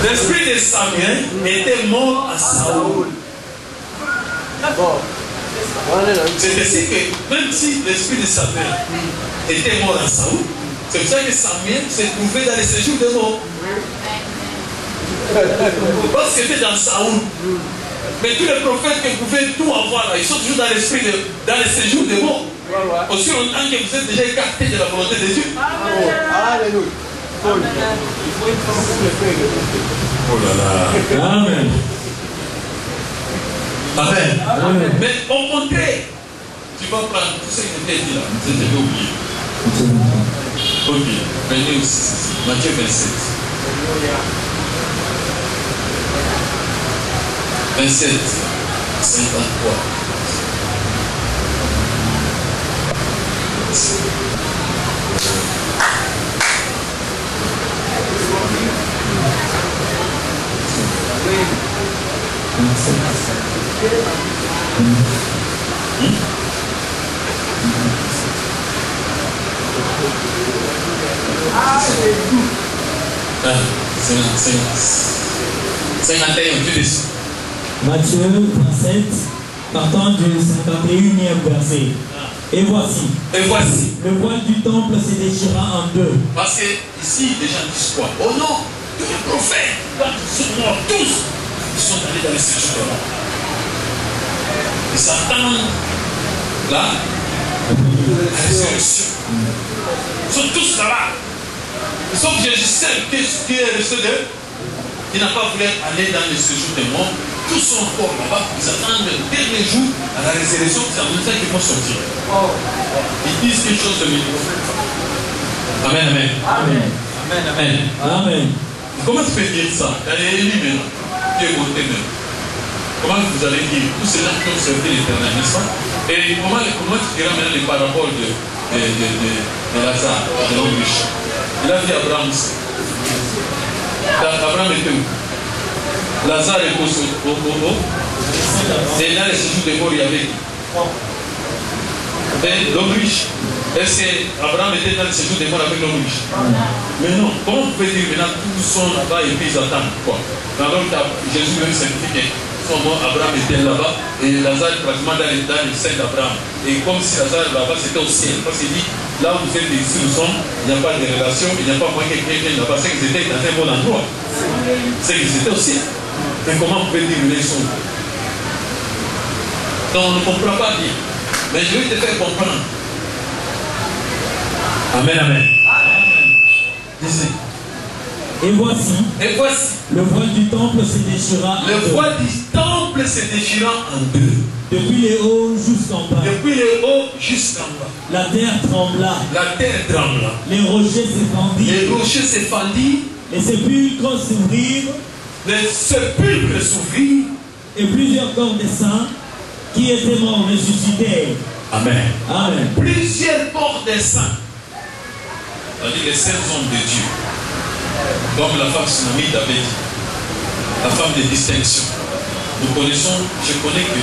L'esprit de Samuel était mort à Saoul. C'est ainsi que même si l'esprit de Samuel était mort à Saoul, c'est pour ça que Samuel se trouvait dans les séjours des morts. Parce qu'il était dans Saoul. Mais tous les prophètes qui pouvaient tout avoir là, ils sont toujours dans l'esprit, dans les séjours des morts. Aussi longtemps que vous êtes déjà écartés de la volonté de Dieu. Alléluia. Oh là là. Amen. Amen. Amen. Mais au contraire, tu vas prendre tout ce que je t'ai dit là. Je t'ai oublié. Ok. Venez aussi. Matthieu 27. 27. 53. Matthieu 27, partant du 51e verset. Et voici. Le voile du temple se déchira en deux. Parce que ici, les gens disent quoi? Oh non, tous les prophètes, quand ils sont morts, tous, ils sont allés dans les séjours de mort. Ils s'attendent là, la résurrection. Ils sont tous là-bas. Sauf Jésus seul qui est resté d'eux, il n'a pas voulu aller dans les séjours des morts. Tous sont encore là-bas. Ils attendent le dernier jour à la résurrection. C'est en même temps qu'ils vont sortir. Ils disent quelque chose de mieux. Amen, amen. Amen. Amen, amen. Amen. Comment tu peux dire ça? Il y a Élie maintenant. Dieu est monté même. Comment vous allez dire? Tous ces gens qui ont servi l'Éternel, n'est-ce pas? Et comment tu diras maintenant les paraboles de Lazare, de l'homme riche? Il a dit Abraham aussi. Abraham était où? Lazare est au Et dans les séjours des morts, il y avait l'homme riche. Est-ce qu'Abraham était dans le séjour des morts avec l'homme riche? Mais non. Comment vous pouvez dire maintenant tous sont là-bas et puis ils attendent quoi? Alors Jésus veut simplifier. Son mort, Abraham était là-bas et Lazare pratiquement dans le sein d'Abraham. Et comme si Lazare là-bas c'était au ciel. Parce qu'il dit, là où vous êtes ici, nous sommes, il n'y a pas de relation, il n'y a pas moyen que quelqu'un là-bas. C'est qu'ils étaient dans un bon endroit. C'est qu'ils étaient au ciel. Mais comment vous pouvez dire les sont? Donc on ne comprend pas bien. Mais je vais te faire comprendre. Amen, amen. Ici. Et voici, le voile du temple se déchira en deux. Le voile du temple se déchira en deux. Depuis les hauts jusqu'en bas. Depuis les hauts jusqu'en bas. La terre trembla. La terre trembla. Les rochers s'éfendirent. Les rochers s'éfendirent. Les sépulcres s'ouvrirent. Les sépulcres s'ouvrirent. Et plusieurs corps des saints qui étaient morts ressuscitèrent. Amen. Amen. Plusieurs corps des saints. C'est-à-dire les saints hommes de Dieu. Comme la femme tsunamite avait dit. La femme de distinction. Nous connaissons, je connais que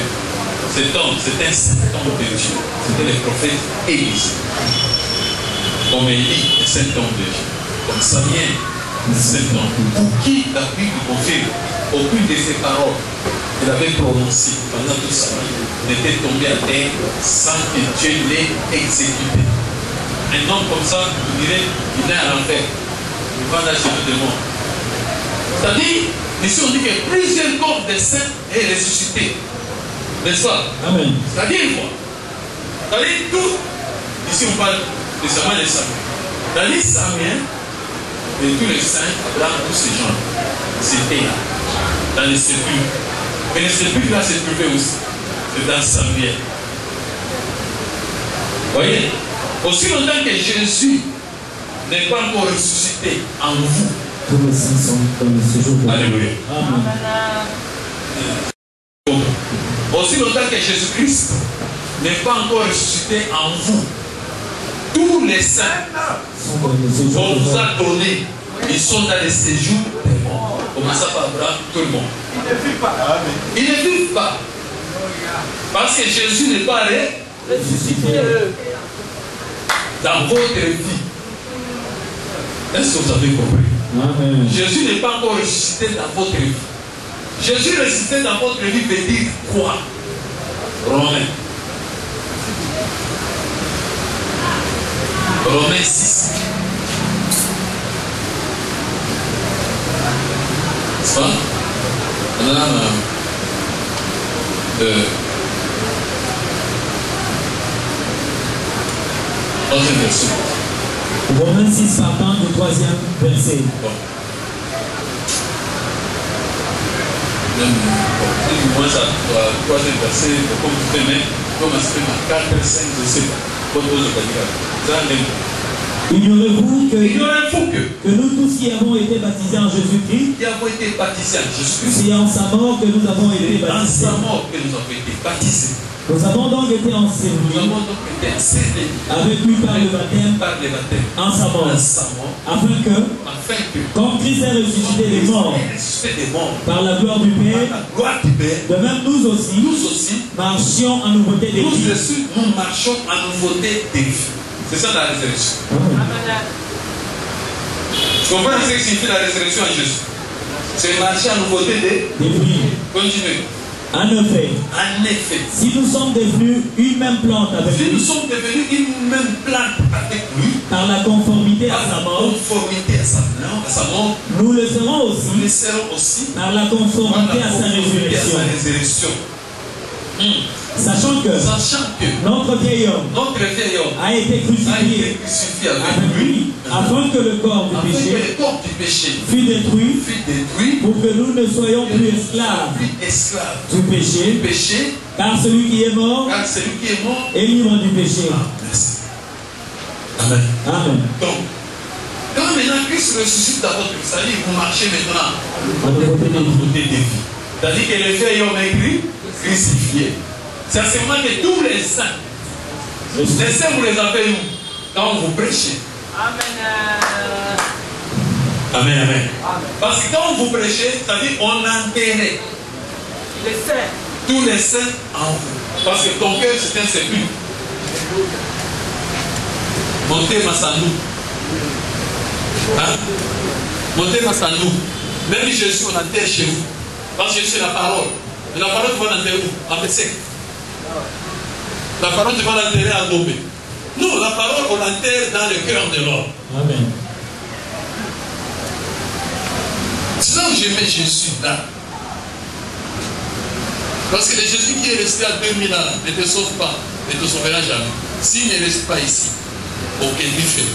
cet homme, c'est un saint homme de Dieu. C'était le prophète Élie. Comme Élie, un saint homme de Dieu. Comme Samuel, un saint homme. Pour qui la Bible confirme aucune de ses paroles qu'il avait prononcées pendant tout sa vie n'était tombée à terre sans que Dieu l'ait exécuté. Un homme comme ça, vous direz, il est à l'enfer. Il va dans chez le démon. C'est-à-dire, ici on dit que plusieurs corps des saints est ressuscité. N'est-ce pas? Amen. C'est-à-dire quoi? C'est-à-dire tout. Ici on parle de Samuel et Samuel. C'est-à-dire Samuel et tous les saints, Abraham, tous ces gens, c'était là, dans les sépulcres. Mais les sépulcres là se trouvaient aussi. C'est dans Samuel. Vous voyez? Aussi longtemps que Jésus n'est pas encore ressuscité en vous. Tous les saints sont dans le séjour de Dieu. Alléluia. Amen. Aussi longtemps que Jésus-Christ n'est pas encore ressuscité en vous, tous les saints Sont dans le séjour qu'on de vous Dieu. a donné, ils sont dans les séjours des morts. Commençons par Abraham, tout le monde. Ils ne vivent pas. Parce que Jésus n'est pas ressuscité dans votre vie. Est-ce que vous avez compris? Amen. Jésus n'est pas encore ressuscité dans votre vie. Jésus ressuscité dans votre vie veut dire quoi? Romains. Romains 6. C'est pas? On a troisième verset. Romains 6 partant du 3e verset. Bon. Même, moi, ça, troisième verset, comme vous faites, mais comme on se fait 4, 5, je sais pas. Ignorez-vous Ignorez-vous que nous tous qui avons été baptisés en Jésus-Christ, qui avons été baptisés en Jésus-Christ, c'est en sa mort que nous avons été dans baptisés. sa mort que nous avons été baptisés. Nous avons donc été Nous ensevelis avons donc été ensevelis avec lui par le baptême par le baptême en sa mort, dans sa mort, afin que, comme Christ est ressuscité des morts par la gloire du Père, de même nous aussi marchions en nouveauté de vie. Nous marchons en nouveauté de vie. C'est ça la résurrection. Tu comprends ce que signifie la résurrection en Jésus? C'est marcher en nouveauté de vie. Continuez. En effet, si nous sommes devenus une même plante avec lui, nous sommes devenus une même plante avec lui, par la conformité à sa mort, nous le serons aussi, par la conformité à sa résurrection. Sachant que notre vieil homme a été crucifié avec lui, afin que le corps du péché fût détruit, pour que nous ne soyons plus esclaves du péché, car celui qui est mort est libre du péché. Amen. Amen. Donc, quand maintenant Christ ressuscite dans votre vie, c'est-à-dire que vous marchez maintenant En nouveauté de vie. c'est-à-dire que le vieil homme est crucifié. C'est seulement que tous les saints, vous les avez où? Quand vous prêchez. Amen, amen. Parce que quand vous prêchez, c'est-à-dire on enterrait. tous les saints en vous. Parce que ton cœur, c'est un sépulcre. Montez Massandou. Hein? Montez Massandou. Même si je suis en terre chez vous. Parce que je suis la parole. Et la parole, tu vas l'enterrer où? En Bessec. La parole, tu vas l'enterrer à Gobé. Non, la parole, on l'enterre dans le cœur de l'homme. Amen. C'est là où je mets Jésus là. Parce que le Jésus qui est resté à 2000 ans ne te sauve pas, ne te sauvera jamais. S'il ne reste pas ici, auquel lui fait.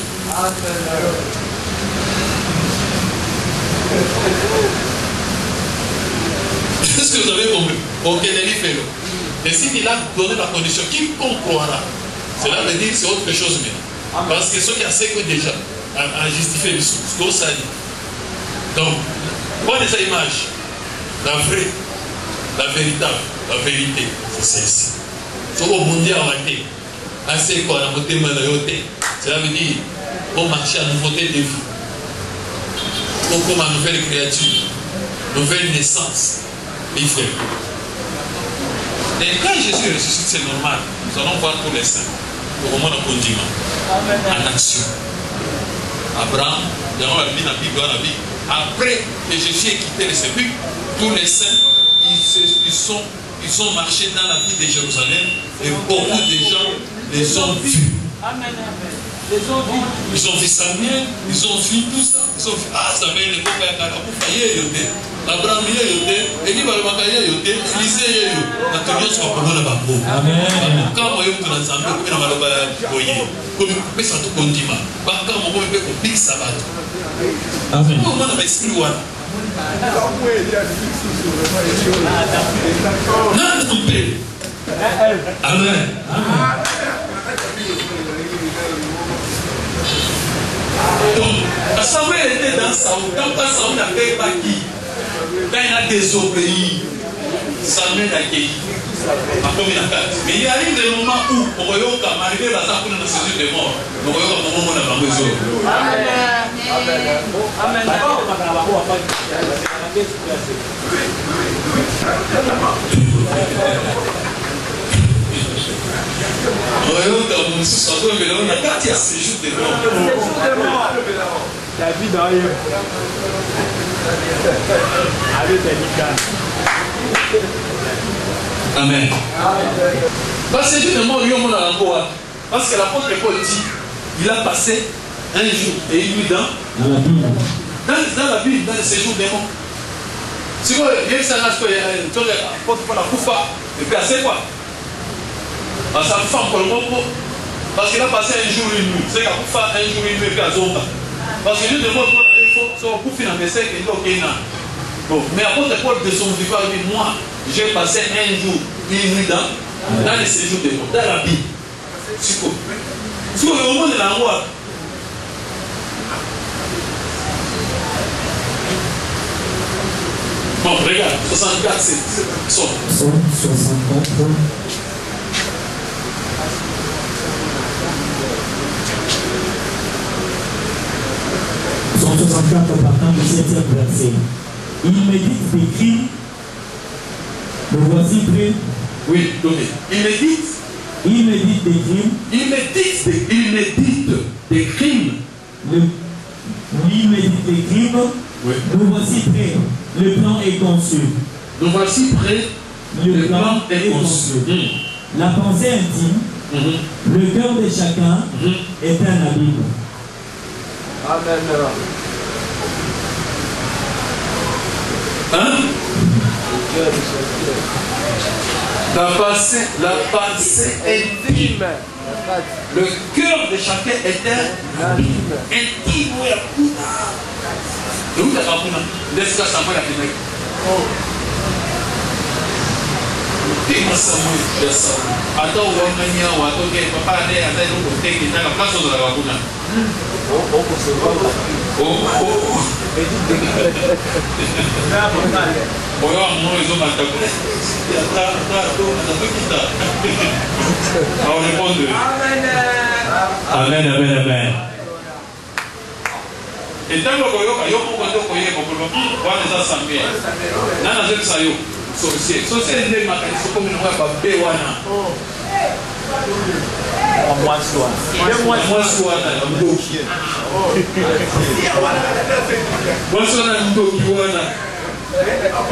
Est-ce que vous avez compris? Auquel lui fait. Et s'il a donné la condition, quiconque croira, cela veut dire que c'est autre chose même. Parce que ceux qui ont sécu déjà, à justifier le sou, ce que ça dit. Donc, quoi de sa image? La vraie, la véritable, la vérité, c'est celle-ci. Ce qu'on vous dit en matin, assez quoi, la beauté malayote, cela veut dire, on marche à nouveauté de vie. On comme à nouvelle créature, nouvelle naissance, il fait. Et quand Jésus ressuscite, c'est normal. Nous allons voir tous les saints. Au moment de condiment. En action. Abraham, après que Jésus ait quitté le sépulcre, tous les saints, ils sont marchés dans la ville de Jérusalem et beaucoup de gens les ont vus. Ils ont vu Samuel, ils ont vu tout ça. Ils ont vu, ah, Samuel, le peuple a fait Abraham, il dit, il va le batailler, il dit, Élisée, il a tenu son parole à Babo. Quand on est dans l'ensemble, on est dans le boyer. Comme il ça tout condiment. Quand on est au big sabbat. Amen. On a l'esprit ou non, amen. Donc, Samuel était dans Saoul. Quand Saoul n'avait pas qui, quand il a désobéi, Samuel a accueilli. Mais il arrive le moment où on va arriver à la séjour de mort. On va avoir besoin. Amen. La vie d'ailleurs. Amen. Parce que justement, parce que l'apôtre Paul dit, il a passé un jour et une nuit dans la Bible, dans le séjour des morts. Si vous avez ça, l'apôtre Paul a Koufa, et puis c'est quoi? Parce que femme pour le moment, parce qu'il a passé un jour et une nuit. C'est qu'il a fait un jour et une nuit et puis à Zonga. Parce que lui demande il faut couper dans mes secs et donc il y a. Bon, mais apôtre Paul de son vivant, il dit moi, j'ai passé un jour et une nuit dans les séjours des morts, dans la Bible. C'est quoi? Si au moment de la loi. Bon, regarde, 64, c'est ça. 64. Psaume 64 partant du 7e verset. Il médite des crimes. Le voici près. Oui, donc il médite. Il médite des crimes. Il médite des crimes. Il médite des crimes. Oui. Nous voici près. Le plan est conçu. Nous voici près. Le plan est conçu. La pensée intime, le cœur de chacun est un abîme. Amen. Hein? La pensée intime. Le cœur de chacun est un abîme. Intime. Où est-ce que ça va la fenêtre? Attends, on va venir, on va toquer, papa, allez, allez, nous, on take, il y a la place de la vacuna. Amen, amen, amen. Et tant que vous avez un peu de temps, vous allez vous sorcier. Sorcier nde makanisi comme na ba be wana. Mwasi wana na mdoki. Mwasi wana mdoki wana.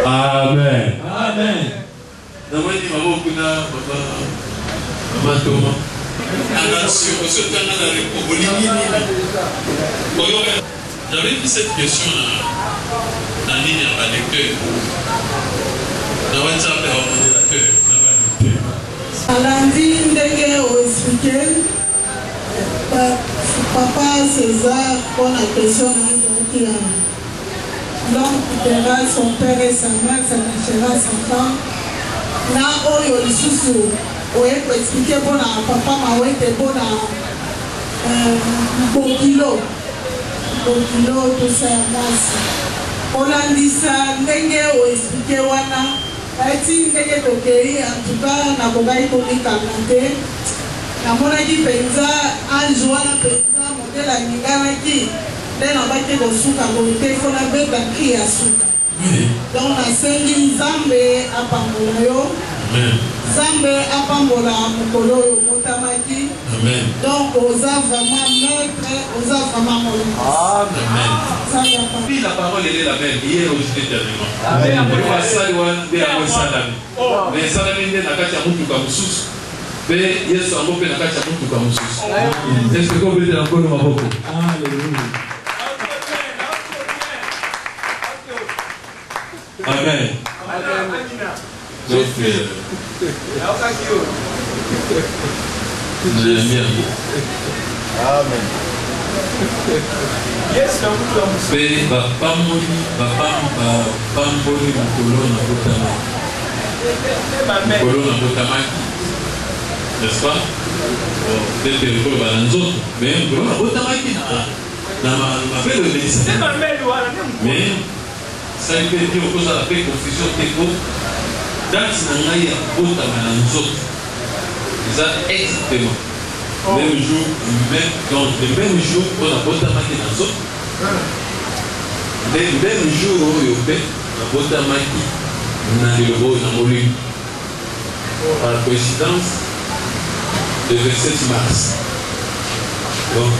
Amen. Amen. Namani maboko na Mama Toma. Attention, parce que tu as la réponse. J'avais mis cette question dans la ligne à lecteur. Dans WhatsApp, il y a un modérateur. Lundi, ndenge expliqué, Papa César, pour la question, l'homme quittera son père et sa mère, ça lâchera sa femme. Là, Oyo Lisusu, Oyo expliqué pour la papa, ma était pour la Bokilo, tout ça, moi. Olandisa, ndenge expliqué, wana. Ati ndenge tokei en tout cas na bogai kolikana te namonaki mpenza ange wana mpenza modele aninganaki nde nabaki kosuka boye te mpo nabeta kri ya suka donc nasengi nzambe apambola yo nzambe apambola mokolo oyo okotamaki donc oza vraiment maître oza vraiment molimo. Puis la parole elle est la même hier aussi éternellement. Amen. Mais salami nde na kati ya mutuka mosusu pe Yesu ambo pe na kati ya mutuka mosusu. Est-ce que vous êtes encore dans maboko? Alléluia. Amen. Amen. Pe bapamboli mokolo na botamaki, n'est-ce pas? Peut-être que le balanzo, mais mokolo na botamaki na mabelo elisa. Mais ça veut dire que ça fait confusion teko. Date na ngai ya botama na nzoto. Ça exactement. Même jour, donc le même jour, on a botamaki dans l'autre. Le même jour, on a botamaki dans le rôle dans le par coïncidence, le 27 mars. Donc,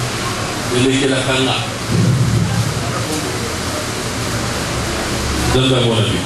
il est la kanga. Dans la bonne vie.